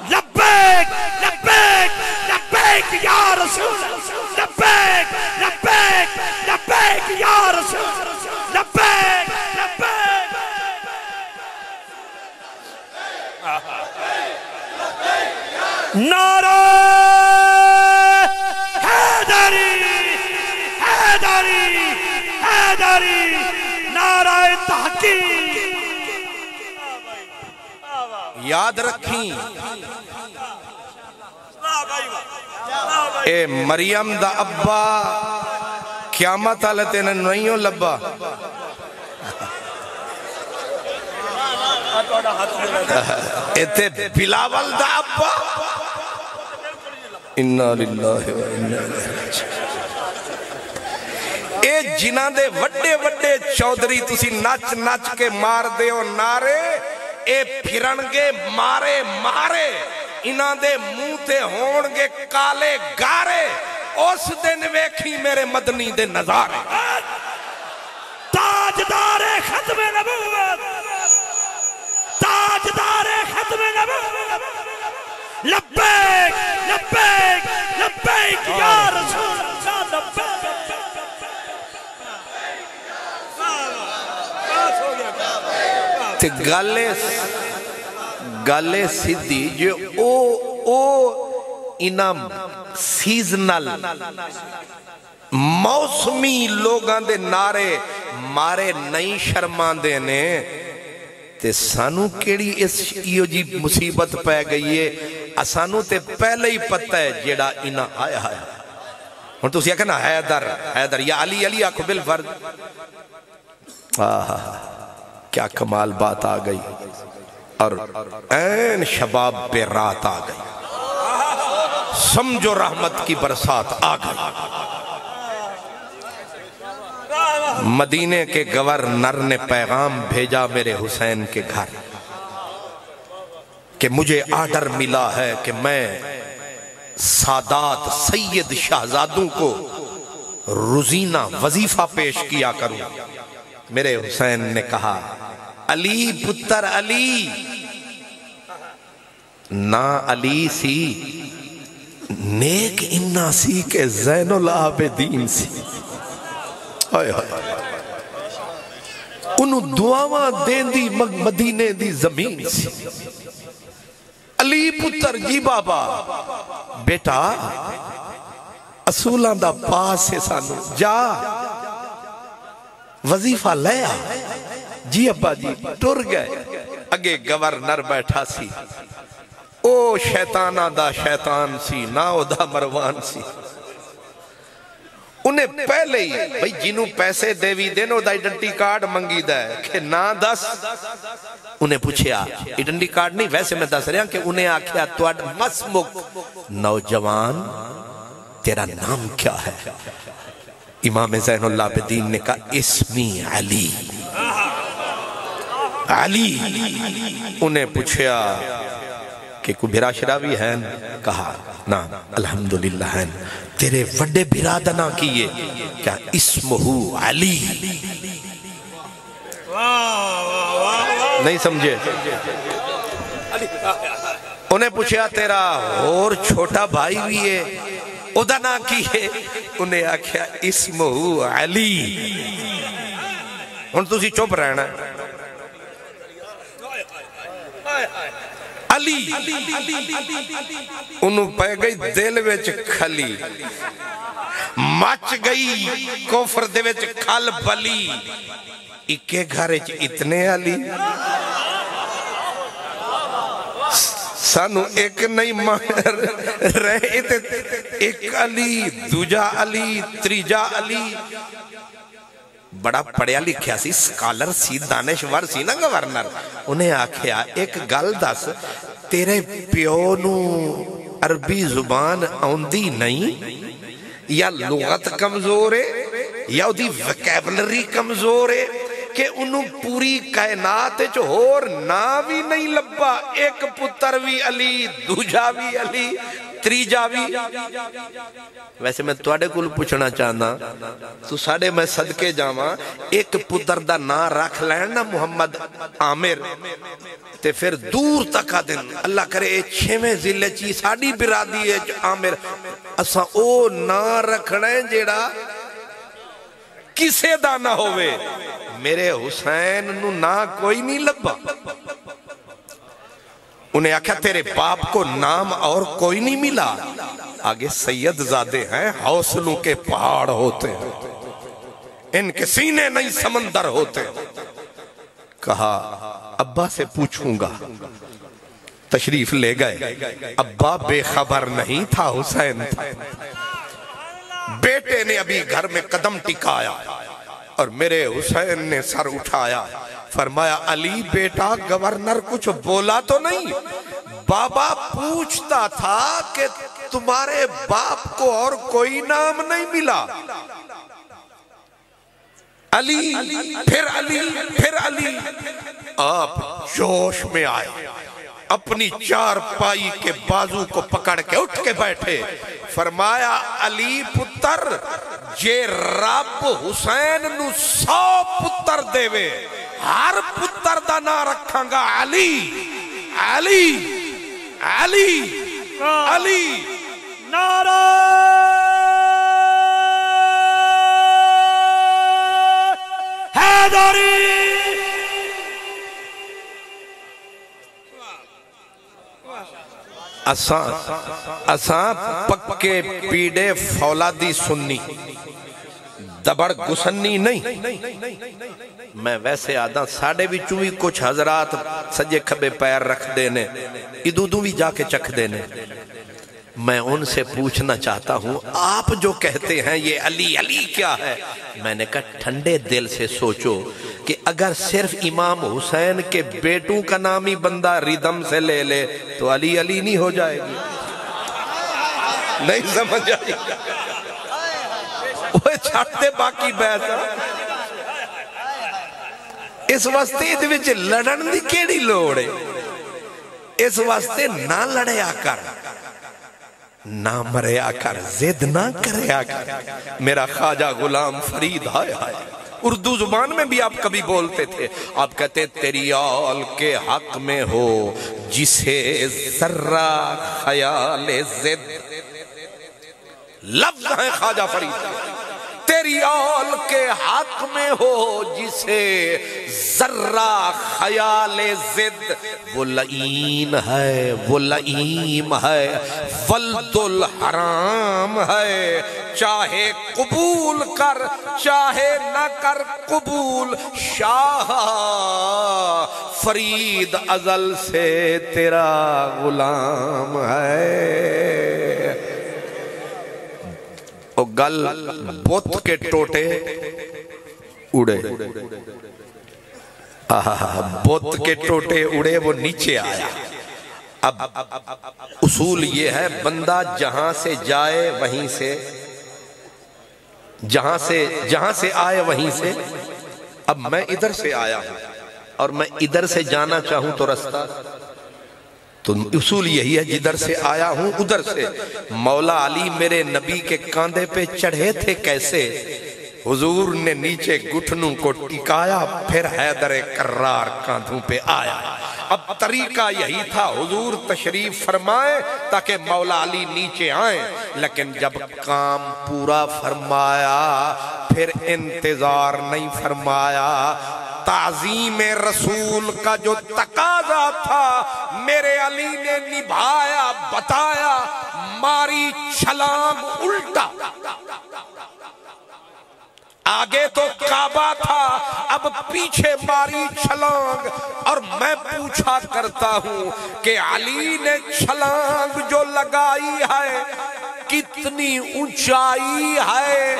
لبیک لبیک لبیک یا رسول لبیک لبیک لبیک یا رسول لبیک لبیک نعرہ حیدری حیدری حیدری نعرہ تحقیق یاد رکھیں اے مریم دا ابا قیامت آلتے نہیں ہو لبا ایتے بلاول دا ابا انہا للہ و انہا اے جنہ دے وڈے وڈے چودری تسی نچ نچ کے مار دے ہو نارے اے پھرنگے مارے مارے انہاں دے منہ تے ہونگے کالے گارے اس دن ویکھی میرے مدنی دے نظارے تاجدار ختم نبوت تاجدار ختم نبوت لبیک لبیک لبیک یا رسول اللہ لبیک تے گالے سیدھی جو او انہاں سیزنل موسمی لوگاں دے نعرے مارے نہیں شرمان دینے تے سانو کیڑی اس ایو جی مصیبت پہ گئی ہے اسانو تے پہلے ہی پتہ ہے جیڑا انہاں آیا ہے ہن تسی کہنا حیدر حیدر یا علی علی آکھو بالفرد کیا کمال بات آ گئی اور این شباب پہ رات آ گئی سمجھو رحمت کی برسات آ گئی مدینے کے گورنر نے پیغام بھیجا میرے حسین کے گھر کہ مجھے آرڈر ملا ہے کہ میں سادات سید شہزادوں کو روزینہ وظیفہ پیش کیا کروں میرے حسین نے کہا علی پتر علی نا علی سی نیک انہا سی کہ زین العابدین سی انہوں دعاواں دین دی مدینے دی زمین سی علی پتر جی بابا بیٹا اصولاں دا پاس ہے سانو جا وظیفہ لیا جی ابا جی ٹر گئے اگے گورنر بیٹھا سی او شیطانہ دا شیطان سی نا او دا مروان سی انہیں پہلے ہی بھئی جنہوں پیسے دیوی دینو دا ایڈنٹی کارڈ منگی دا ہے کہ نا دس انہیں پوچھیا ایڈنٹی کارڈ نہیں ویسے میں دس رہا کہ انہیں آکھیا توڑ مسمک نوجوان تیرا نام کیا ہے امام زین اللہ عابدین نے کہا اسمی علی علی انہیں پوچھیا کہ کوئی بھیرا شراوی ہے کہا نا الحمدللہ ہے تیرے وڈے بھرادنا کیے کیا اسمہو علی نہیں سمجھے انہیں پوچھا تیرا اور چھوٹا بھائی بھی ہے ادنا کیے انہیں آکھیا اسمہو علی ان تسی چوپ رہنا علی انہوں پہ گئی دل ویچ کھلی مچ گئی کفر دے ویچ کھل بلی اکے گھرے اتنے علی سانو ایک نہیں مار رہے ایک علی دوجا علی تریجا علی بڑا پڑھیا لکھیا سی سکالر سی دانشور سی نا گورنر انہیں آکھیا ایک گل دس تیرے پیونو عربی زبان آندی نہیں یا لغت کمزور ہے یا دی وکیبلری کمزور ہے کہ انہوں پوری کائنات جو ہور نا بھی نہیں لبا، ایک پتر بھی علی، دوجا بھی علی، تریجا بھی۔ ویسے میں توڑے کل پوچھنا چاہنا تو ساڑھے میں صدقے جاواں، ایک پتر دا نا رکھ لینا محمد عامر تے پھر دور تکا دن اللہ کرے چھویں ذلے چی ساڑھی برادی ہے عامر اساں او نا رکھنے جیڑا کسے دا نہ ہوئے۔ میرے حسین نو نا کوئی نہیں لبا، انہیں آکھا تیرے باپ کو نام اور کوئی نہیں ملا، آگے سید زادے ہیں حوصلوں کے پہاڑ ہوتے ہیں، ان کے سینے نہیں سمندر ہوتے۔ کہا ابا سے پوچھوں گا، تشریف لے گئے، ابا بے خبر نہیں تھا حسین تھا۔ بیٹے نے ابھی گھر میں قدم ٹکایا اور میرے حسین نے سر اٹھایا، فرمایا علی بیٹا گورنر کچھ بولا تو نہیں؟ بابا پوچھتا تھا کہ تمہارے باپ کو اور کوئی نام نہیں ملا۔ علی پھر علی پھر علی۔ آپ جوش میں آئے، اپنی چار پائی کے بازو کو پکڑ کے اٹھ کے بیٹھے، فرمایا علی پتر جے رب حسین نو 100 پتر دے وے، ہر پتر دا نا رکھاں گا علی علی علی علی۔ نعرہ حیدری۔ اساں پکے پیڑے فولادی سننی، دبڑ گسنی نہیں۔ میں ویسے آدھا ساڑھے بھی چوئی کچھ حضرات سجے کھبے پیر رکھ دینے، ادھو بھی جا کے چکھ دینے۔ میں ان سے پوچھنا چاہتا ہوں آپ جو کہتے ہیں یہ علی علی کیا ہے؟ میں نے کہا ٹھنڈے دل سے سوچو کہ اگر صرف امام حسین کے بیٹوں کا نام ہی بندہ ریدم سے لے لے تو علی علی نہیں ہو جائے گی؟ نہیں سمجھ آئی؟ وہ چھاٹتے باقی بیسا اس واسطے ادھے وچ لڑن دی کیڑی لوڑے؟ اس واسطے نہ لڑیا کر، نہ مریا کر، زد نہ کریا کر۔ میرا خواجہ غلام فرید ہائے ہائے، اردو زبان میں بھی آپ کبھی بولتے تھے، آپ کہتے تیری آل کے حق میں ہو جسے ذرہ خیال زد، لفظ ہیں خواجہ فرید، تیری آل کے حق میں ہو جسے ذرہ خیال زد، وہ لعین ہے، وہ لعیم ہے، ولد الحرام ہے، چاہے قبول کر چاہے نہ کر قبول، شاہ فرید ازل سے تیرا غلام ہے۔ او گل بت کے ٹوٹے اڑے، بت کے ٹوٹے اڑے، وہ نیچے آیا۔ اب اصول یہ ہے بندہ جہاں سے جائے وہیں سے، جہاں سے آئے وہیں سے۔ اب میں ادھر سے آیا ہوں اور میں ادھر سے جانا چاہوں تو رستہ، تو اصول یہی ہے جدھر سے آیا ہوں ادھر سے۔ مولا علی میرے نبی کے کاندھے پہ چڑھے تھے کیسے؟ حضور نے نیچے گھٹنوں کو ٹکایا، پھر حیدر کرار کاندھوں پہ آیا۔ اب طریقہ یہی تھا حضور تشریف فرمائے تاکہ مولا علی نیچے آئیں، لیکن جب کام پورا فرمایا پھر انتظار نہیں فرمایا۔ تعظیم رسول کا جو تقاضا تھا میرے علی نے نبھایا، بتایا، ماری چھلانگ الٹا۔ آگے تو کعبہ تھا، اب پیچھے ماری چھلانگ، اور میں پوچھا کرتا ہوں کہ علی نے چھلانگ جو لگائی ہے کتنی اونچائی ہے؟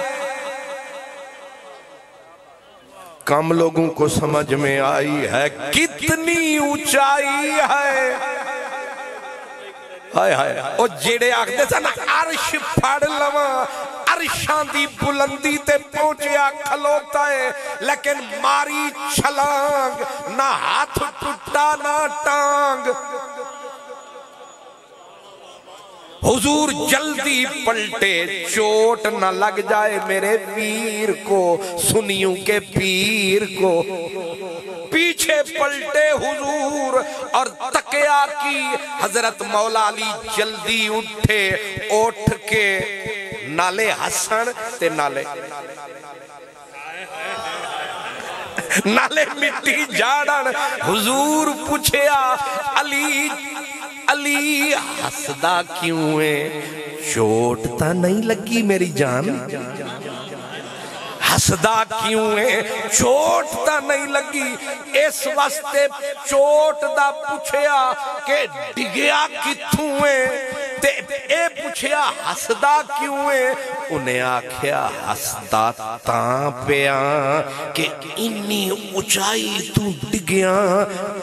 کم لوگوں کو سمجھ میں آئی ہے کتنی اونچائی ہے۔ ہائے ہائے، او جیڑے آکھتے سن عرش پھڑ لواں، عرشاں دی بلندی تے پہنچیا کھلوتا ہے لیکن ماری چھلانگ نہ ہاتھ ٹوٹا نہ ٹانگ حضور جلدی پلٹے چوٹ نہ لگ جائے میرے پیر کو سنیوں کے پیر کو پیچھے پلٹے حضور اور تقیا کی حضرت مولا علی جلدی اٹھے اٹھ کے نالے حسن تے نالے مٹی جاڑن حضور پوچھیا علی ہسدا کیوں ہے چوٹ تا نہیں لگی میری جان ہسدا کیوں ہے چوٹ تا نہیں لگی اس واسطے چوٹ دا پوچھیا کہ ڈگیا کتھوں ہے تے اے پوچھیا ہسدا کیوں ہے انہیں آکھیا ہسدا تاں پیاں کہ انی اونچائی تو ڈگیا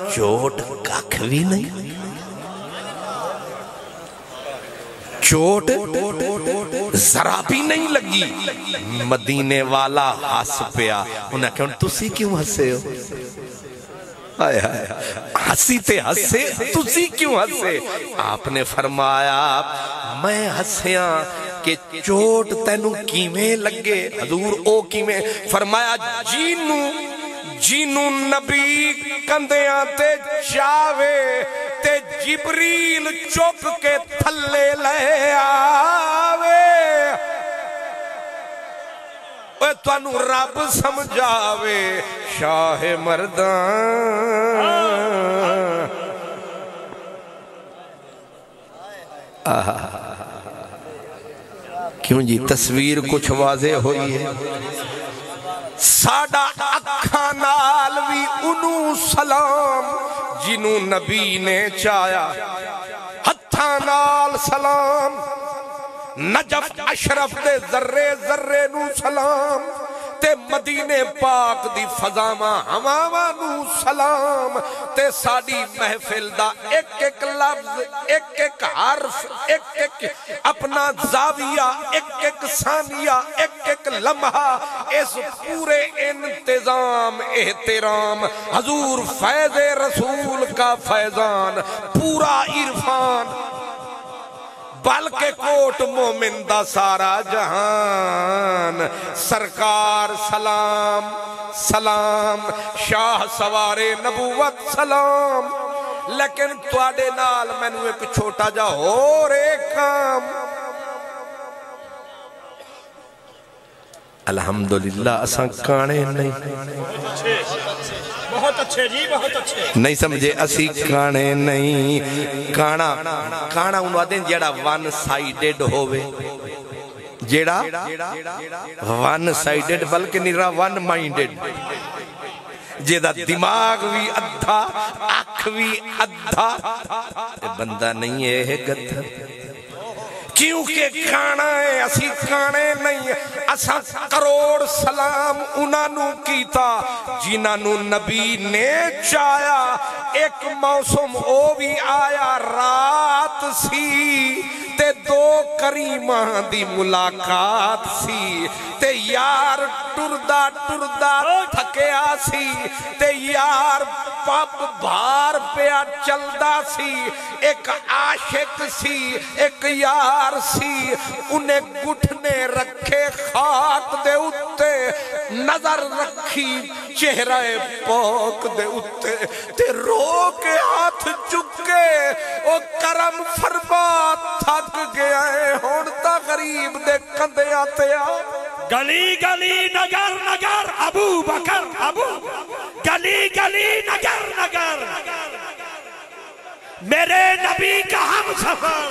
چوٹ ککھ بھی نہیں چوٹ ذرا بھی نہیں لگی مدینے والا ہس پیا انہیں کہا تسی کیوں ہسے ہو ہسی تے ہسے تسی کیوں ہسے آپ نے فرمایا میں ہسیاں کہ چوٹ تینو کیویں لگے حضور او کیویں فرمایا جینو نبی کندیاں تے چاوے تے جبریل چوک کے تھلے لے آوے اے توانو رب سمجھاوے شاہ مردان کیوں جی تصویر کچھ واضح ہوئی ہے ساڑا اکھاں نال بھی انہوں سلام جنہوں نبی نے چایا ہتھاں نال سلام نجف اشرف دے ذرے ذرے نو سلام تے مدینے پاک دی فضاواں ہواواں نو سلام تے ساڑی محفل دا ایک ایک لفظ ایک ایک حرف ایک ایک اپنا زاویہ ایک ایک ثانیہ ایک ایک لمحہ اس پورے انتظام احترام حضور فیض رسول کا فیضان پورا عرفان بلکہ کوٹ مومن دا سارا جہان سرکار سلام سلام شاہ سوارے نبوت سلام لیکن تواڈے نال مینوں ایک چھوٹا جا ہو رے کام الحمدللہ اساں کانے نہیں بہت اچھے جی بہت اچھے نہیں سمجھے اسی کانے نہیں کانا انہوں آدھیں جیڑا ون سائیڈڈ ہوئے جیڑا ون سائیڈڈ بلکہ نیرا ون مائنڈڈ جیدہ دماغ بھی ادھا آنکھ بھی ادھا بندہ نہیں ہے گدھر کیونکہ کھانا ہے اسی کھانے نہیں اسا کروڑ سلام انہوں کیتا جنہوں نبی نے چایا ایک موسم او بھی آیا رات سی تے دو کریماں دی ملاقات سی تے یار ٹردہ تھکیا سی تے یار پاپ بھار پیا چلدا سی ایک عاشق سی ایک یار سی انہیں گھٹنے رکھے خاک دے اتے نظر رکھی چہرہ پاک دے اتے تے رو کے ہاتھ چکے او کرم فرما تھک گیا ہے ہونتا غریب دے کندے آتے آ گلی گلی نگر نگر ابو بکر ابو گلی گلی نگر نگر میرے نبی کا ہم سفر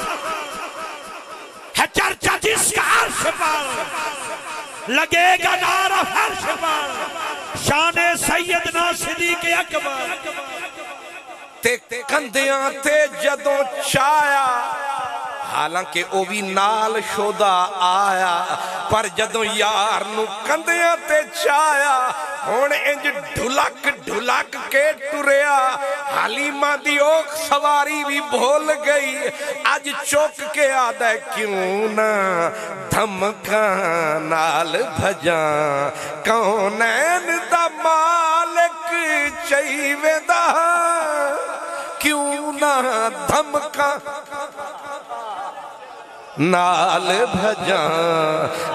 ہے چرچا جس کا عرش پر لگے گا نعرہ فرش پر شان سیدنا صدیق اکبر تے کندیاں تے جدوں چایا حالانکہ او بھی نال شودا آیا پر جدوں یار نو کندیاں تے چایا ہون انج ڈھلک ڈھلک کے ٹریا حلیمہ دی اوک سواری بھی بھول گئی آج چوک کے آدھا کیوں نہ دھمکاں نال بھجاں کونین دا مالک چاہیے دا کیوں نہ دھمکاں نال بھجاں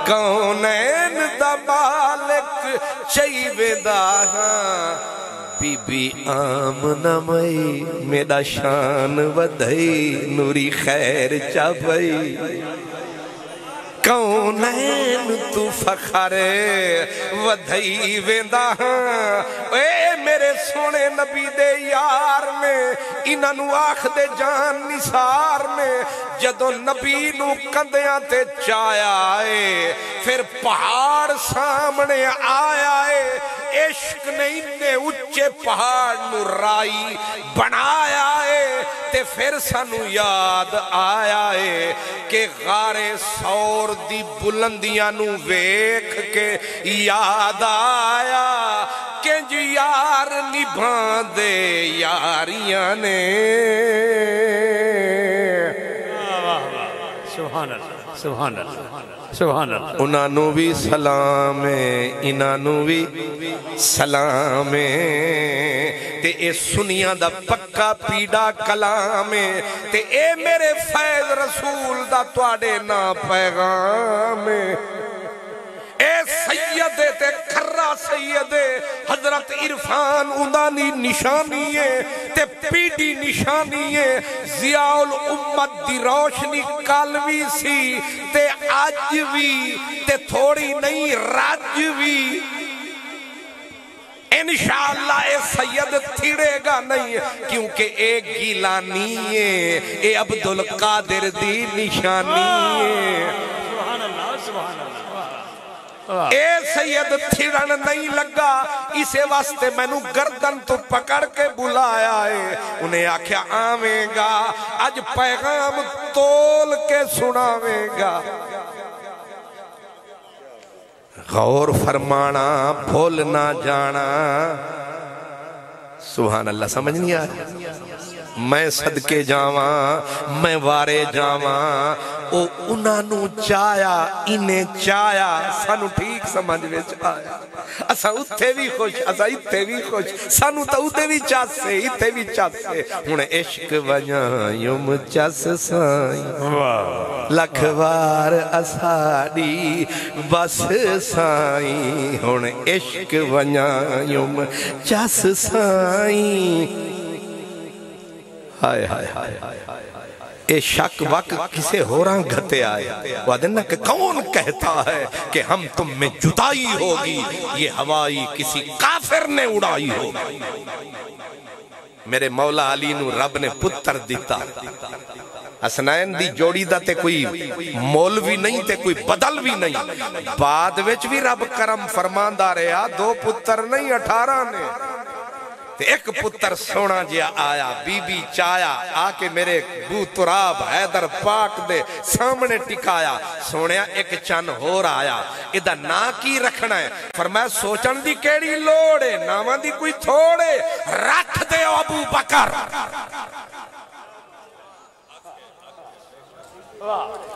کونین دا مالک چاہیے دا بی بی آمنہ مئی میرا شان ودھئی نوری خیر چاہبئی کونین تو فخر ودھئی ویندہ اے میرے سونے نبی دے یار نے انہوں آخ دے جان نثار نے جدو نبی نو کندیاں تے چایا ہے پھر پہاڑ سامنے آیا ہے عشق نے انہیں اچھے پہاڑ نو رائی بنایا ہے تے پھر سانو یاد آیا ہے کہ غار سور دی بلندیاں نو ویکھ کے یاد آیا کہ جو یار نبھان دے یاریاں نے سبحان اللہ سبحان اللہ سبحان اللہ انہوں بھی سلام ہے انہوں بھی سلام ہے تے اے سنیاں دا پکا پیڑا کلام ہے تے اے میرے فیض رسول دا توڑے نا پیغام ہے اے سیدے تے کھرہ سیدے حضرت عرفان اندانی نشانی ہے تے پیڑی نشانی ہے ضیاء الامت دی روشنی کالوی سی تے آج بھی تے تھوڑی نہیں راج بھی انشاءاللہ اے سید تھیڑے گا نہیں کیونکہ اے گیلانی ہے اے عبدالقادر دی نشانی ہے سبحان اللہ سبحان اللہ اے سید تھیڑن نہیں لگا اسے واسطے میں نو گردن تو پکڑ کے بلایا ہے انہیں آکھیا آویں گا آج پیغام تول کے سناویں گا غور فرمانا بھولنا جانا سبحان اللہ سمجھ نہیں آیا میں صدقے جاواں میں وارے جاواں او انہوں چایا انہیں چایا سانو ٹھیک سمجھ میں چایا اسا اتھے بھی خوش اسا اتھے بھی خوش سانو تا اتھے بھی چاس سے اتھے بھی چاس سے ہن عشق وجاں یم چاس سائیں لکھوار اساڑی بس سائیں ہن عشق وجاں یم چاس سائیں ہائے ہائے ہائے اے شک وقت کسے ہو رہاں گھتے آئے وعدنا کہ کون کہتا ہے کہ ہم تم میں جدائی ہوگی یہ ہوائی کسی کافر نے اڑائی ہوگی میرے مولا علی نو رب نے پتر دیتا حسنین دی جوڑی دا تے کوئی مولوی نہیں تے کوئی بدل بھی نہیں بعد وچ بھی رب کرم فرماندہ رہا 2 پتر نہیں 18 نے ایک پتر سونا جیا آیا بی بی چایا آکے میرے بو تراب حیدر پاک دے سامنے ٹکایا سونیا ایک چن ہو رہا آیا ادھا نا کی رکھنا ہے فرمایا سوچن دی کیڑی لوڑے نامان دی کوئی تھوڑے رکھ دے ابو بکر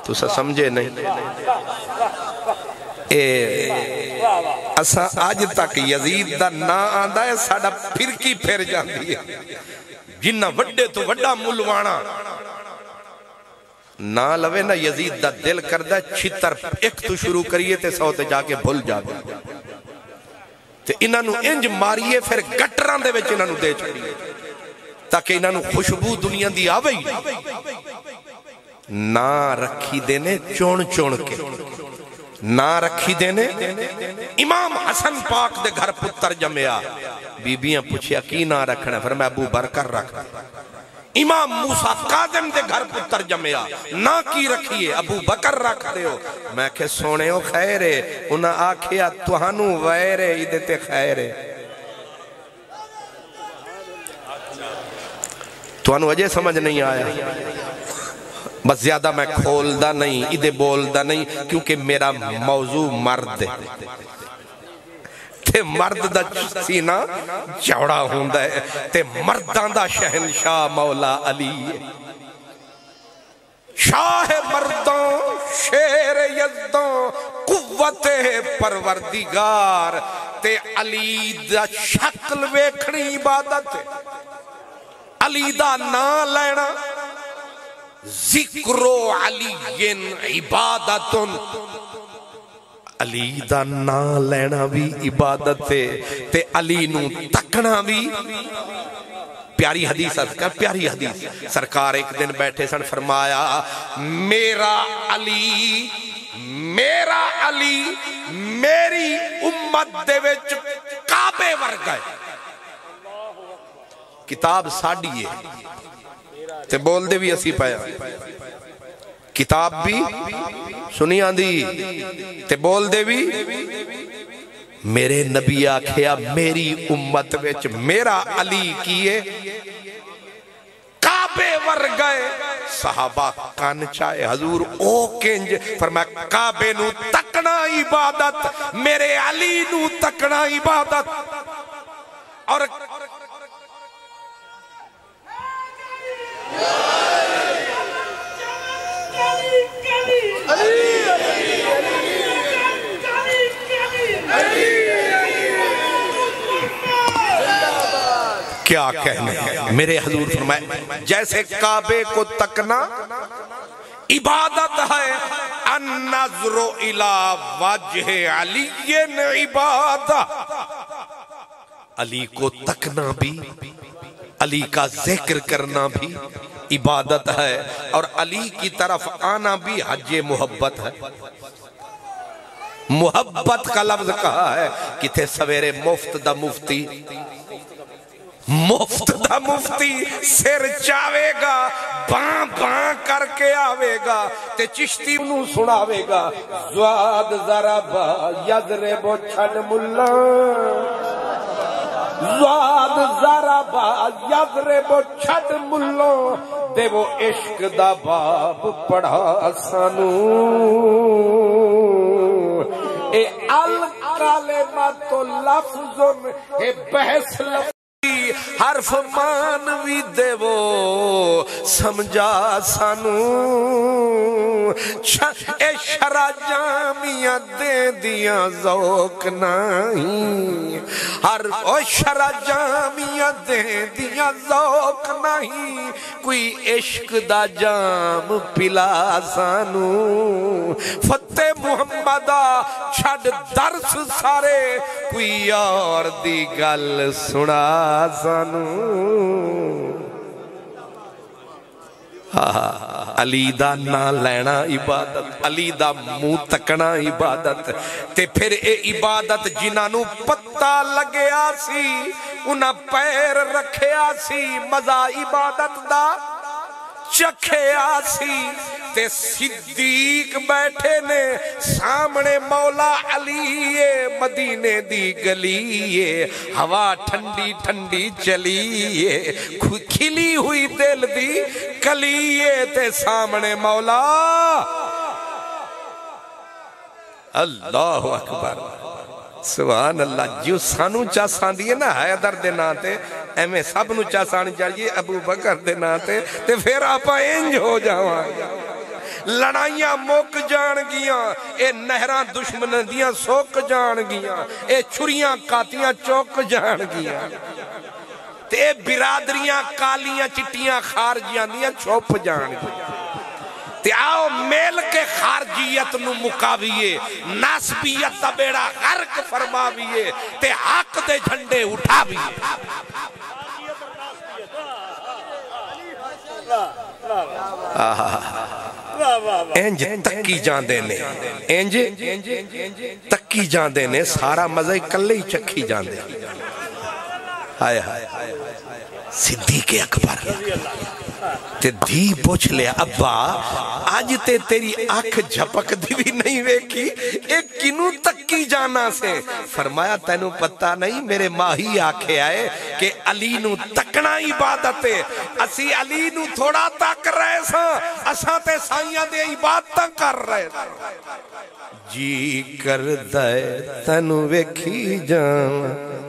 تو سا سمجھے نہیں اساں آج تک یزید دا نا آندہ ہے ساڑا پھرکی پھر جاندی ہے جنہ وڈے تو وڈا ملوانا نا لوے نا یزید دا دل کردہ چھتر ایک تو شروع کریے تے سوتے جا کے بھول جا گئے تے انہوں انج ماریے پھر گٹران دے وچ انہوں دے چھڑیے تاکہ انہوں خوشبو دنیا دی آوئی نا رکھی دینے چون چون کے نا رکھی دینے امام حسن پاک دے گھر پتر جمعیا بی بیاں پوچھیا کی نا رکھنا فرمایا ابو برکر رکھ امام موسیٰ قادم دے گھر پتر جمعیا نا کی رکھیے ابو بکر رکھ دے ہو میں کہ سونے ہو خیرے انہاں آکھیا توہانو ویرے ایدے تے خیرے توہانو وجہ سمجھ نہیں آیا بس زیادہ میں کھولدا نہیں ادھے بولدا نہیں کیونکہ میرا موضوع مرد ہے تے مرد دا سینہ چوڑا ہوندا ہے تے مردان دا شہنشاہ مولا علی ہے شاہ مردوں شیر یزدوں قوت پروردگار تے علی دا شکل ویکھنی عبادت ہے علی دا نا لینا ذکر علی عبادت علی دا نا لینا بھی عبادت ہے تے علی نو تکنا بھی پیاری حدیث پیاری حدیث سرکار ایک دن بیٹھے سن فرمایا میرا علی میری امت دے وچ کعبے ورگا ہے کتاب ساڑی ہے تے بول دے بھی اسی پایا کتاب بھی سنی آندھی تے بول دے بھی میرے نبی آکھیا میری امت وچ میرا علی کیے کعبے ورگئے صحابہ کان چاہے حضور او کنج فرمایا کعبے نو تکنا عبادت میرے علی نو تکنا عبادت اور کیا کہنے ہیں میرے حضور فرمائے جیسے کعبے کو تکنا عبادت ہے النظر الى وجہ علی عبادت علی کو تکنا بھی علی کا ذکر کرنا بھی عبادت ہے اور علی کی طرف آنا بھی حج محبت ہے محبت کا لفظ کہا ہے کتے سویرے مفت دا مفتی سر چاوے گا باں باں کر کے آوے گا تے چشتی نو سناوے گا زواد ضربا یضرب چھڑ ملا زواد ضربا یضرب چھڑ ملا دے وہ عشق دا باب پڑھا سانو اے الکلمۃ لفظ اے بحث لفظ حرف مانوی دے وہ سمجھا سانو اے شرع جامیاں دے دیاں ذوق نہیں او شرع جامیاں دے دیاں ذوق نہیں کوئی عشق دا جام پلا سانو فتح محمدہ چھڑ درس سارے کوئی اور دی گل سنا سانو علی دا نا لینا عبادت علی دا منہ تکنا عبادت تے پھر اے عبادت جنہاں پتہ لگیا سی انہاں پیر رکھیا سی مزہ عبادت دا چکھیا سی تے صدیق بیٹھے نے سامنے مولا علی مدینے دی گلی ہوا ٹھنڈی ٹھنڈی چلی کھلی ہوئی دل دی کلی تے سامنے مولا اللہ اکبر سبحان اللہ جو سانو چاسان دیئے نا حیدر دے ناتے ایمیں سب نو چاسان چاہیے ابو بکر دے ناتے تے پھر آپا انج ہو جاواں لڑائیاں موک جان گیاں اے نہران دشمن دیاں سوک جان گیاں اے چھریاں کاتیاں چوک جان گیاں تے برادریاں کالیاں چٹیاں خارجیاں دیاں چھوپ جان گیاں تے آؤ میل کے خارجیت نو مقابیے ناسبیت دا بیڑا غرق فرماویے تے حق دے جھنڈے اٹھاویے انج تکی جان دینے انج تکی جان دینے سارا مزہ کلے ہی چکھی جان دینے ہائے ہائے صدیق اکبر تے دھی پوچھ لیا ابا آج تے تیری آنکھ جھپک دی بھی نہیں ویکھی ایک کنوں تک کی جانا سے فرمایا تینوں پتہ نہیں میرے ماہی آکھے آئے کہ علی نو تکنا عبادت ہے اسی علی نو تھوڑا تک رہے ساں اساں تے سائیاں دے عبادتاں کر رہے جی کر دائے تینوں ویکھی جانا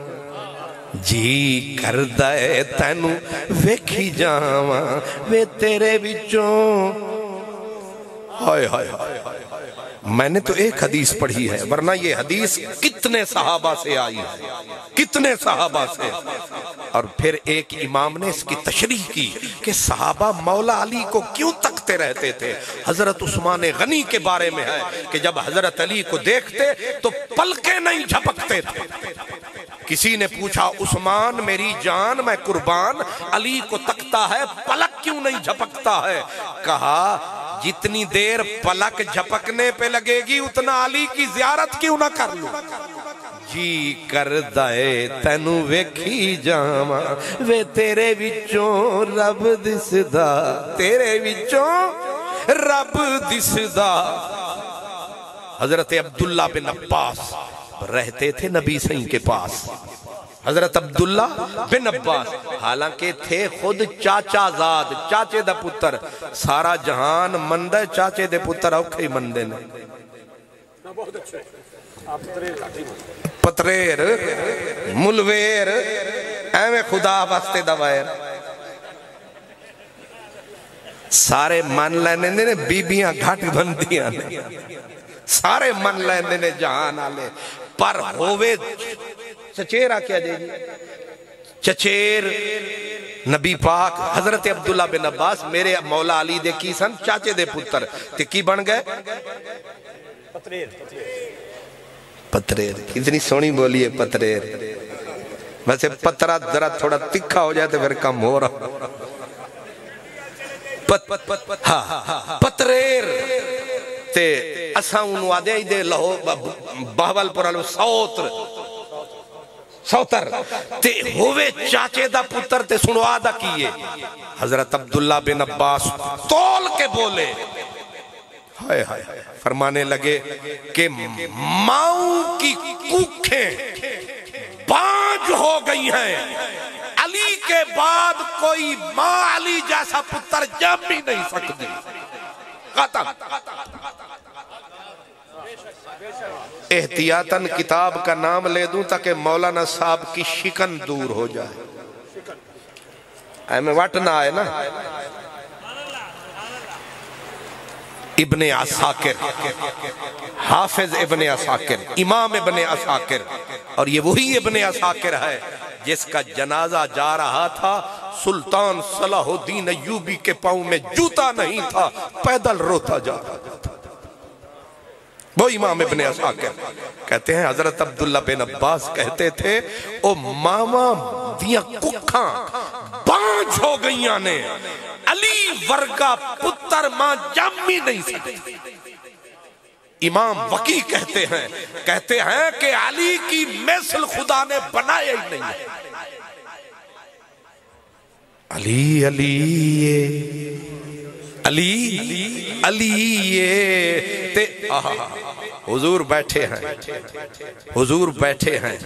جی کر دائے تینوں ویکھی جاواں وے تیرے بچوں ہائے ہائے میں نے تو ایک حدیث پڑھی ہے ورنہ یہ حدیث کتنے صحابہ سے آئی ہے کتنے صحابہ سے اور پھر ایک امام نے اس کی تشریح کی کہ صحابہ مولا علی کو کیوں تکتے رہتے تھے حضرت عثمان غنی کے بارے میں ہے کہ جب حضرت علی کو دیکھتے تو پلکیں نہیں جھپکتے تھے کسی نے پوچھا عثمان میری جان میں قربان علی کو تکتا ہے پلک کیوں نہیں جھپکتا ہے کہا جتنی دیر پلک جھپکنے پہ لگے گی اتنا علی کی زیارت کیوں نہ کر لوں جی کر دائے تینوں ویکھی جاواں وے تیرے وچوں رب دسدا تیرے وچوں رب دسدا حضرت عبداللہ بن عباس رہتے تھے نبی صحیح کے پاس حضرت عبداللہ بن عباس حالانکہ تھے خود چاچا زاد چاچے دا پتر سارا جہان مندہ چاچے دے پتر اوکھے مندے نے پتریر ملویر ایویں خدا واسطے دوائر سارے من لینے نے بیبیاں گھٹ بندیاں نے سارے من لینے نے جہان آلے پر ہوئے چچیرہ کیا دے جی چچیر نبی پاک حضرت عبداللہ بن عباس میرے مولا علی دے کی سن چاچے دے پتر تے کی بن گئے پتریر اتنی سونی بولی ہے پتریر ویسے پترہ ذرا تھوڑا تکھا ہو جائے تو پھر کم ہو رہا پتریر تے اساں انہوں آدھے ہی دے لہو باہول پر علو سوتر تے ہوئے چاچے دا پتر تے سنو آدھا کیے حضرت عبداللہ بن عباس تول کے بولے ہائے ہائے فرمانے لگے کہ ماؤں کی کوکھیں بانج ہو گئی ہیں علی کے بعد کوئی ماں علی جیسا پتر جم بھی نہیں سکتی ختم احتیاطاً کتاب کا نام لے دوں تاکہ مولانا صاحب کی شکن دور ہو جائے میں وٹ نہ آئے نا ابن عساکر حافظ ابن عساکر امام ابن عساکر اور یہ وہی ابن عساکر ہے جس کا جنازہ جا رہا تھا سلطان صلاح الدین ایوبی کے پاؤں میں جوتا نہیں تھا پیدل روتا جا رہا تھا وہ امام ابن عساکر کہتے ہیں حضرت عبداللہ بن عباس کہتے تھے او ماما دیاں ککھاں بانج ہو گئیاں نے علی ورگا پتر ماں جمی نہیں سکتی امام وقی کہتے ہیں کہ علی کی مثل خدا نے بنایا ہی نہیں علی علی علی علی تے حضور بیٹھے ہیں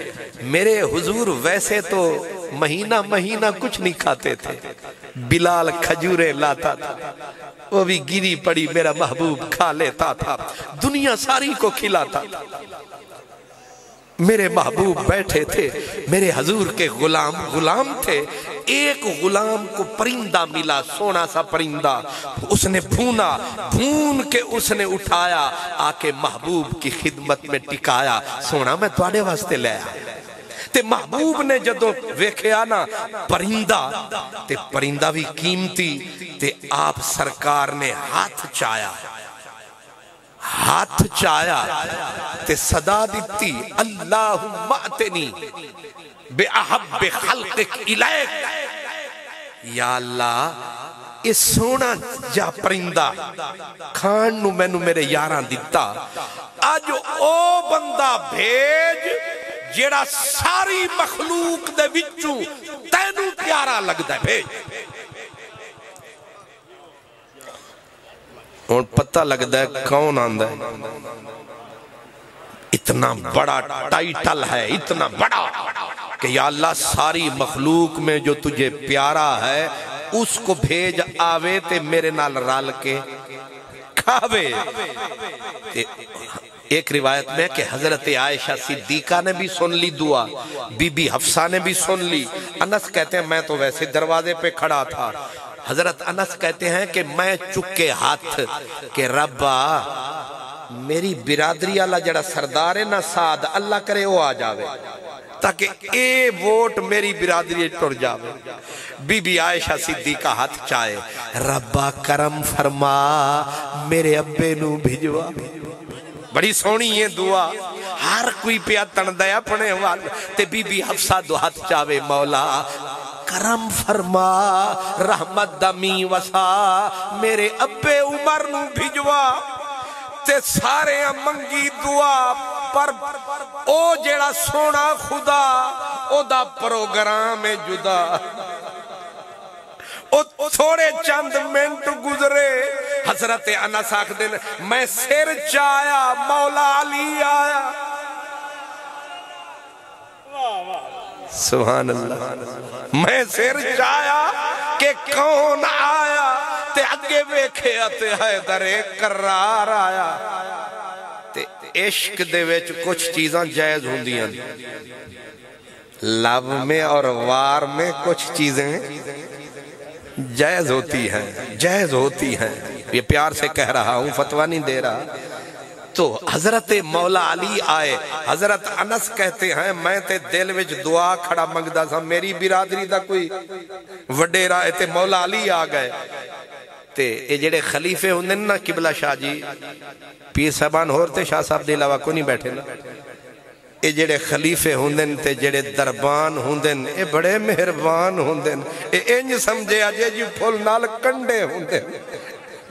میرے حضور ویسے تو مہینہ کچھ نہیں کھاتے تھے بلال کھجورے لاتا تھا وہ بھی گری پڑی میرا محبوب کھا لیتا تھا دنیا ساری کو کھلاتا تھا میرے محبوب بیٹھے تھے میرے حضور کے غلام تھے ایک غلام کو پرندہ ملا سونا سا پرندہ اس نے بھون کے اس نے اٹھایا آکے محبوب کی خدمت میں ٹکایا سونا میں تواڈے واسطے لے آیا تے محبوب نے جدو ویکھیا نا پرندہ بھی قیمتی تے آپ سرکار نے ہاتھ چایا تے صدا دیتی اللہم اتنی بے احب خلقک الیک یا اللہ اس سونا جا پرندہ کھان نو میں نو میرے یاراں دیتا آج او بندہ بھیج جیڑا ساری مخلوق دے وچوں تینوں پیارا لگ دے بھیج اور پتہ لگتا ہے کون آندہ ہے. اتنا بڑا ٹائٹل ہے، اتنا بڑا کہ یا اللہ ساری مخلوق میں جو تجھے پیارا ہے اس کو بھیج آوے تے میرے نال رال کے کھاوے. ایک روایت میں کہ حضرت عائشہ صدیقہ نے بھی سن لی دعا، بی بی حفصہ نے بھی سن لی. انس کہتے ہیں میں تو ویسے دروازے پہ کھڑا تھا. حضرت انس کہتے ہیں کہ میں چکے ہاتھ کہ ربا میری برادری اللہ جڑا سردار ہے نا سعد، اللہ کرے وہ آ جاوے تاکہ اے ووٹ میری برادری ٹر جاوے. بی بی عائشہ صدیقہ ہاتھ چاہے، ربا کرم فرما میرے ابے نو بھجوا. بڑی سونی یہ دعا، ہر کوئی پیا تندے اپنے وال تے بی بی حفصہ دو ہاتھ چاہے، مولا کرم فرما رحمت دمی وسا میرے ابے عمر نو بھجوا. تے سارے منگی دعا پر او جیڑا سونا خدا او دا پروگرام جدا. او تھوڑے چند منٹ گزرے، حضرت انس آکھ دن میں سر چایا مولا علی آیا. سبحان اللہ. میں سر چایا کہ کون آیا تے اگے ویکھے تے حیدر کرار آیا. تے عشق دے وچ کچھ چیزاں جائز ہوندیاں، لو میں اور وار میں کچھ چیزیں جائز ہوتی ہیں، جائز ہوتی ہیں. یہ پیار سے کہہ رہا ہوں، فتویٰ نہیں دے رہا. تو حضرت مولا علی آئے. حضرت انس کہتے ہیں میں تے دل وچ دعا کھڑا منگدا سا میری برادری دا کوئی وڈیرا ہے تے مولا علی آ گئے. تے اے جڑے خلیفے ہوندے نا قبلہ شاہ جی، پیر صاحبان ہوتے شاہ صاحب دے علاوہ کو نہیں بیٹھے نا، اے جڑے خلیفے ہوندن تے جڑے دربان ہوندن اے بڑے مہربان ہوندن. اے انج سمجھے آجے جی پھول نال کنڈے ہوندن،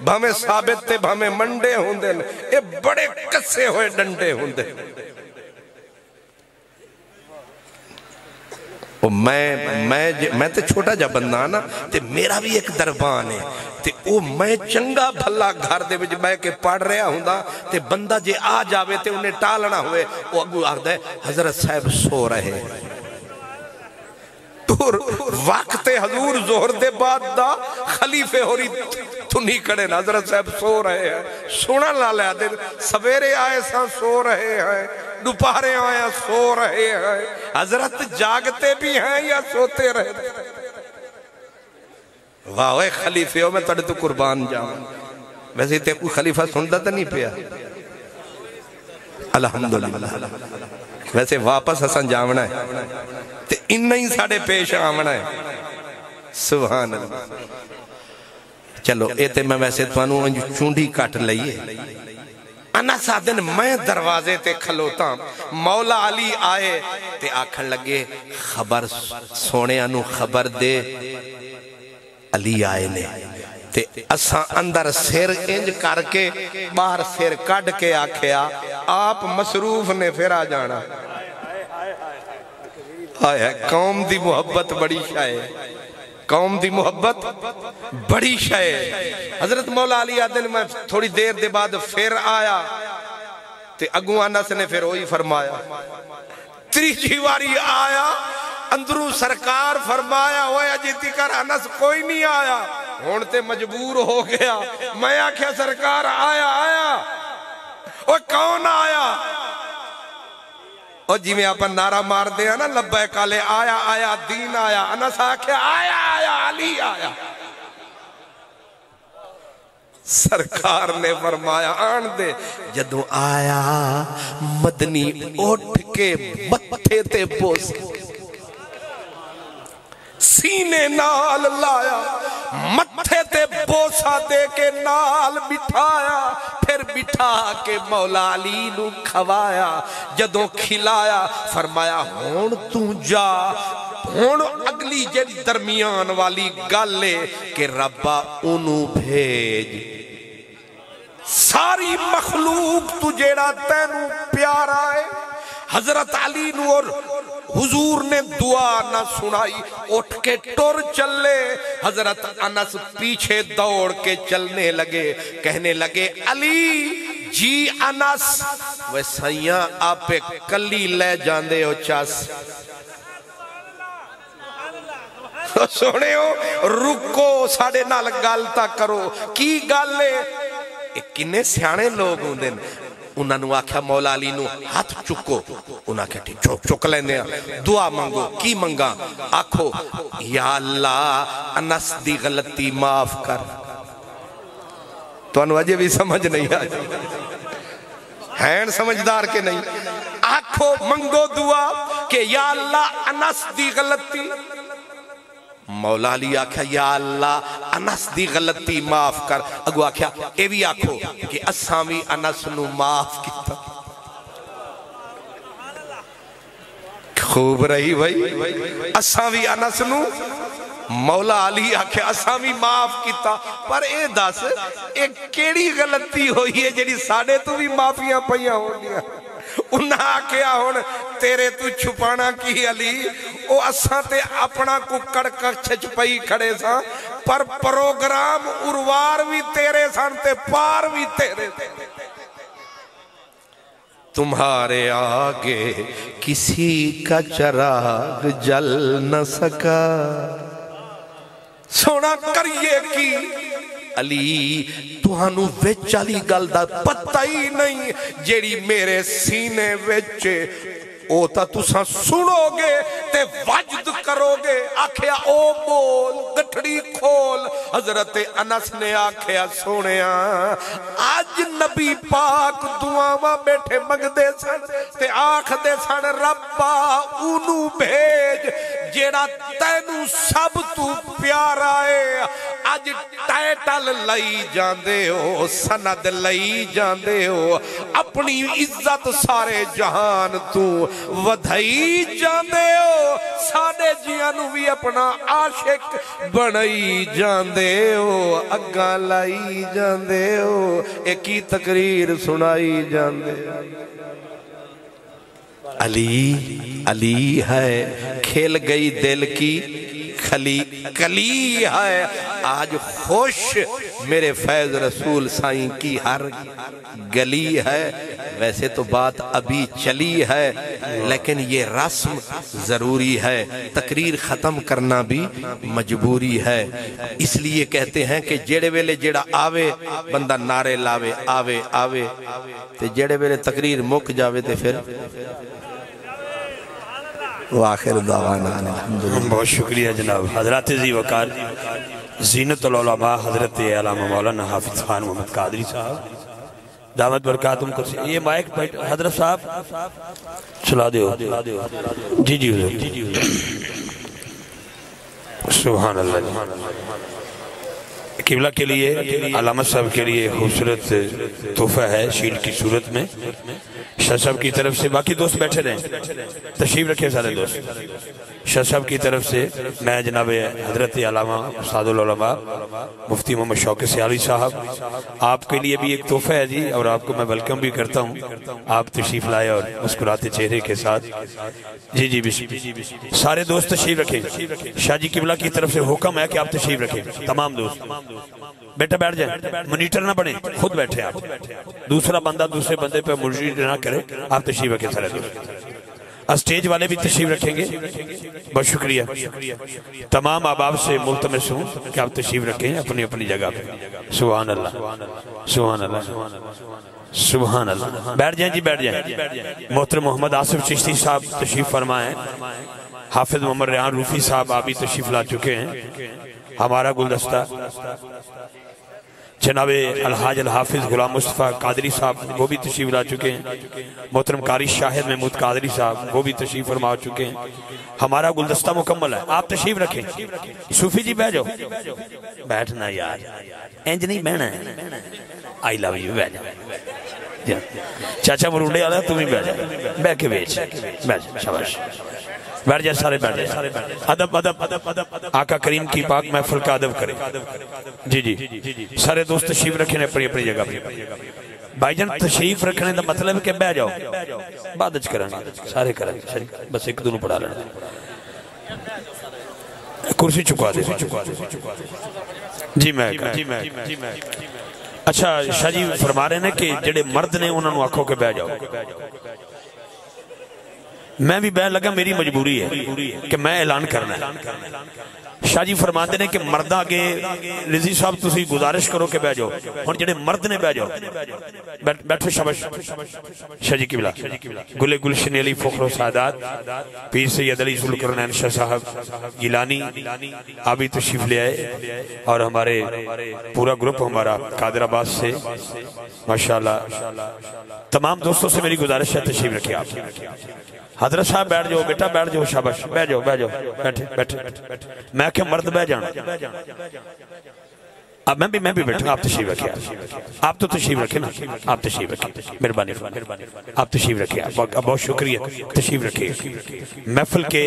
بھامے ثابت تے بھامے منڈے ہوندن، اے بڑے کسے ہوئے ڈنڈے ہوندن. میں تے چھوٹا جا بندہ نا تے میرا بھی ایک دربان ہے تے او میں چنگا بھلا گھر دے وچ بیٹھ کے پڑھ رہا ہوندا تے بندہ جے آ جاوے تے انہیں ٹالنا ہوئے وہ اگو آکھدا ہے حضرت صاحب سو رہے. وقت حضور ظہر دے بعد دا خلیفے ہو رہی تنہی کڑے نا حضرت صاحب سو رہے ہیں. سونا لالے آدھے سویرے آئے ساں سو رہے ہیں، دوپہرے آئے سو رہے ہیں. حضرت جاگتے بھی ہیں یا سوتے رہتے؟ واہ خلیفے ہو میں تڑے تو قربان جاؤں. ویسے تے کوئی خلیفہ سنتا تو نہیں پیا الحمدللہ. ویسے واپس حسن جامنا ہے تے انہا ہی ساڑے پیش آمنا ہے. سبحان اللہ. چلو اے تے میں ویسے توانوں انجو چونڈی کٹ لئیے. انس آدن میں دروازے تے کھلوتا، مولا علی آئے تے آکھن لگے خبر سونے انو خبر دے علی آئے نے. تے اساں اندر سیر انج کر کے باہر سیر کڈ کے آکھیا آپ مصروف نے پھر آ جانا. آیا قوم دی محبت بڑی شائع، قوم دی محبت بڑی شائع. حضرت مولا علی آدن میں تھوڑی دیر دے بعد پھر آیا تے اگو انس نے پھر وہی فرمایا. تیسری واری آیا اندروں سرکار فرمایا ہوئے اجیتی کر انس کوئی نہیں آیا. ہون تے مجبور ہو گیا. میں آکھیا سرکار آیا آیا وہ کون آیا؟ اور جی میں اپن نعرہ مار دیا نا لبیک علیہ آیا آیا دین آیا. انس آکھیا آیا آیا علی آیا. سرکار نے فرمایا آن دے. جدو آیا مدنی اٹھ کے متھے تے بوس سینے نال لایا، متھے تے بوسا دے کے نال بٹھایا، پھر بٹھا کے مولا علی نو کھوایا. جدوں کھلایا فرمایا ہون تو جا. ہون اگلی جڑی درمیان والی گالے کہ ربا انو بھیج. ساری مخلوق تو جیڑا تینو پیارا ہے حضرت علی نو اور حضور نے دعا نہ سنائی، اٹھ کے ٹر چلے۔ حضرت انس پیچھے دوڑ کے چلنے لگے، کہنے لگے علی جی انس وہ سیاں آپ کلی لے جاندے ہو چاس سونے ہو، رکو ساڑے نال گالتا کرو کی گالے۔ کنے سیانے لوگ ہوں دن انہوں نے آکھیا مولا علی نو ہاتھ چکو، انہوں نے کہا چک لینے دعا منگو، کی منگا؟ آکھو یا اللہ انس دی غلطی معاف کر۔ تو انہوں نے بھی سمجھ نہیں آج ہیں سمجھدار کے نہیں؟ آکھو منگو دعا کہ یا اللہ انس دی غلطی۔ مولا علی آکھا یا اللہ انس دی غلطی معاف کر۔ اگو آکھا اے بھی آکھو کہ اسامی انس نو معاف کیتا۔ خوب رہی بھائی، اسامی انس نو مولا علی آکھا اسامی معاف کیتا۔ پر اے دس ایک کیڑی غلطی ہوئی ہے جیڑی ساڑے تو بھی معافیاں پہیاں ہو گیا؟ انہاں آکھیا ہون تیرے تو چھپانا کی علی، او اساں تے اپنا کو کڑکڑ چھپائی کھڑے ساں، پر پروگرام اروار بھی تیرے سان تے پار بھی تیرے تے۔ تمہارے آگے کسی کا چراغ جل نہ سکا، سونا کریے کی علی توہانو وچ علی گل دا پتہ ہی نہیں جیڑی میرے سینے وچ او تا تساں سنو گے تے وجد کرو گے۔ آکھیا او بول گٹھڑی کھول۔ حضرت انس نے آکھیا سونیا آج نبی پاک دعاواں بیٹھے مگ دے سن تے آکھ دے سن ربا انہوں بھیج جیڑا تینوں سب تو پیارا ہے۔ آج ٹائٹل لئی جاندے ہو، سند لئی جاندے ہو، اپنی عزت سارے جہان تو ودھائی جاندے ہو، ساڑے جیانو بھی اپنا عاشق بنائی جاندے ہو، اگاں لائی جاندے ہو، ایک ہی تقریر سنائی جاندے ہو۔ علی ہے کھیل گئی دل کی کلی ہے، آج خوش میرے فیض رسول سائیں کی ہر گلی ہے۔ ویسے تو بات ابھی چلی ہے لیکن یہ رسم ضروری ہے، تقریر ختم کرنا بھی مجبوری ہے۔ اس لیے کہتے ہیں کہ جیڑے ویلے جیڑا آوے بندہ نعرے لاوے آوے آوے، تے جیڑے ویلے تقریر مک جاوے تے پھر وآخر دعوانا الحمدللہ۔ بہت شکریہ جناب حضرات ذی وقار زینت العلماء حضرت علامہ مولانا حافظ خان محمد قادری صاحب دعوت برکاتم کو یہ مائک حضرت صاحب چلا دیو جی جی حضور سبحان اللہ۔ قبلہ کے لیے علامت صاحب کے لیے خوبصورت تحفہ ہے شیل کی صورت میں، شاہ صاحب کی طرف سے، باقی دوست بیٹھے رہیں تشریف رکھیں سارے دوست، شاہ صاحب کی طرف سے میں جناب حضرت علامہ استاد العلماء مفتی محمد شوکت سیالی صاحب آپ کے لیے بھی ایک تحفہ ہے جی، اور آپ کو میں ویلکم بھی کرتا ہوں، آپ تشریف لائے اور مسکراتے چہرے کے ساتھ۔ جی جی بسم سارے دوست تشریف رکھیں، شاہ جی قبلہ کی طرف سے حکم ہے کہ آپ تشریف رکھیں، تمام دوست بیٹا بیٹھ جائیں، منیٹر نہ بنے، خود بیٹھے آپ، دوسرا بندہ دوسرے بندے پہ منیٹر نہ کرے، آپ تشریف رکھیں سارے دوست۔ اسٹیج والے بھی تشریف رکھیں گے، بہت شکریہ، تمام احباب سے ملتمس ہوں کہ آپ تشریف رکھیں اپنی اپنی جگہ پہ۔ سبحان اللہ سبحان اللہ سبحان اللہ۔ بیٹھ جائیں جی بیٹھ جائیں۔ محترم محمد آصف چشتی صاحب تشریف فرمائیں، حافظ محمد ریحان روفی صاحب آپ بھی تشریف لا چکے ہیں، ہمارا گلدستہ جناب الحاج الحافظ غلام مصطفیٰ قادری صاحب وہ بھی تشریف لا چکے ہیں، محترم قاری شاہد محمود قادری صاحب وہ بھی تشریف فرما چکے ہیں، ہمارا گلدستہ مکمل ہے، آپ تشریف رکھیں۔ صوفی جی بیٹھ جاؤ، بیٹھنا یار انج نہیں بہنا ہے، آئی لو یو، بیٹھ جاؤ چاچا مرونڈے والا تم ہی بیٹھ جاؤ، بیٹھ کے بیٹھ شاباش، بیٹھ جائے سارے بیٹھ جائے، ادب ادب ادب آقا کریم کی پاک محفل کا ادب کریں۔ جی جی سارے دوست تشریف رکھیں اپنی اپنی جگہ پہ، بھائی جان تشریف رکھنے دا مطلب ہے کہ بہ جاؤ بعد اچھ کرنا سارے کریں بس ایک دونوں پڑھا لینا کرسی چکا دے جی میں اچھا شاہ جی فرما رہے ہیں کہ جڑے مرد نے انہوں نے آنکھوں کے بہ جاؤ میں بھی بہ لگا میری مجبوری ہے کہ میں اعلان کرنا ہے شاہ جی فرماتے ہیں کہ مردہ آگے رضی صاحب تسی گزارش کرو کہ بہ جاؤ اور جڑے مرد نے بہ جاؤ بیٹھو شابش شاہ جی قبلہ گلے گلشن علی فخر و سعادات پیر سید علی ذوالقرنین شاہ صاحب گیلانی آبی تشریف لے آئے اور ہمارے پورا گروپ ہمارا قادر آباد سے ماشاءاللہ تمام دوستوں سے میری گزارش ہے تشریف رکھے آپ حضرت صاحب بیٹھ جاؤ بیٹا بیٹھ جاؤ شاباش بیٹھ جاؤ بیٹھے میں کہ مرد بیٹھ جانا اب میں بھی بیٹھوں آپ تشریف رکھیں آپ تو تشریف رکھیں نا آپ تشریف رکھیں مہربانی آپ تشریف رکھیں بہت شکریہ تشریف رکھیں محفل کے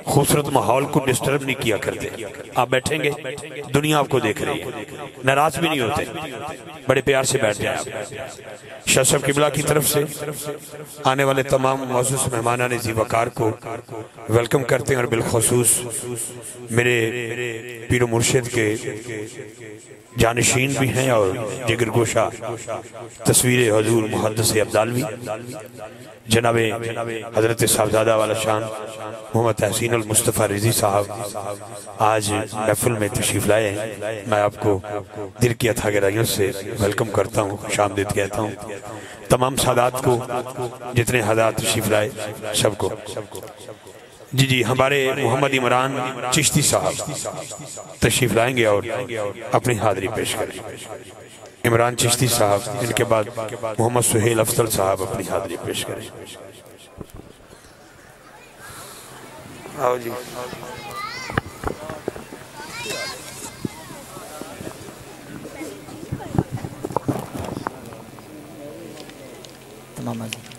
خوبصورت ماحول کو ڈسٹرب نہیں کیا کرتے آپ بیٹھیں گے دنیا آپ کو دیکھ رہی ہے ناراض بھی نہیں ہوتے بڑے پیار سے بیٹھ جائیں آپ شاہ صاحب قبلہ کی طرف سے آنے والے تمام معزز مہمانان ذی وقار کو ویلکم کرتے ہیں اور بالخصوص میرے پیر و مرشد کے جانشین بھی ہیں اور جگر گوشہ تصویر حضور محدث عبدالوی جناب حضرت صاحبزادہ والا شان محمد تحسین المصطفیٰ رضی صاحب آج محفل میں تشریف لائے ہیں میں آپ کو دل کی عطا گرائیوں سے ویلکم کرتا ہوں خوش آمدید کہتا ہوں تمام سادات کو جتنے حضرات تشریف لائے سب کو جی ہمارے محمد عمران چشتی صاحب تشریف لائیں گے اور اپنی حاضری پیش کریں عمران چشتی صاحب ان کے بعد محمد سہیل افضل صاحب اپنی حاضری پیش کریں آؤ جی تمام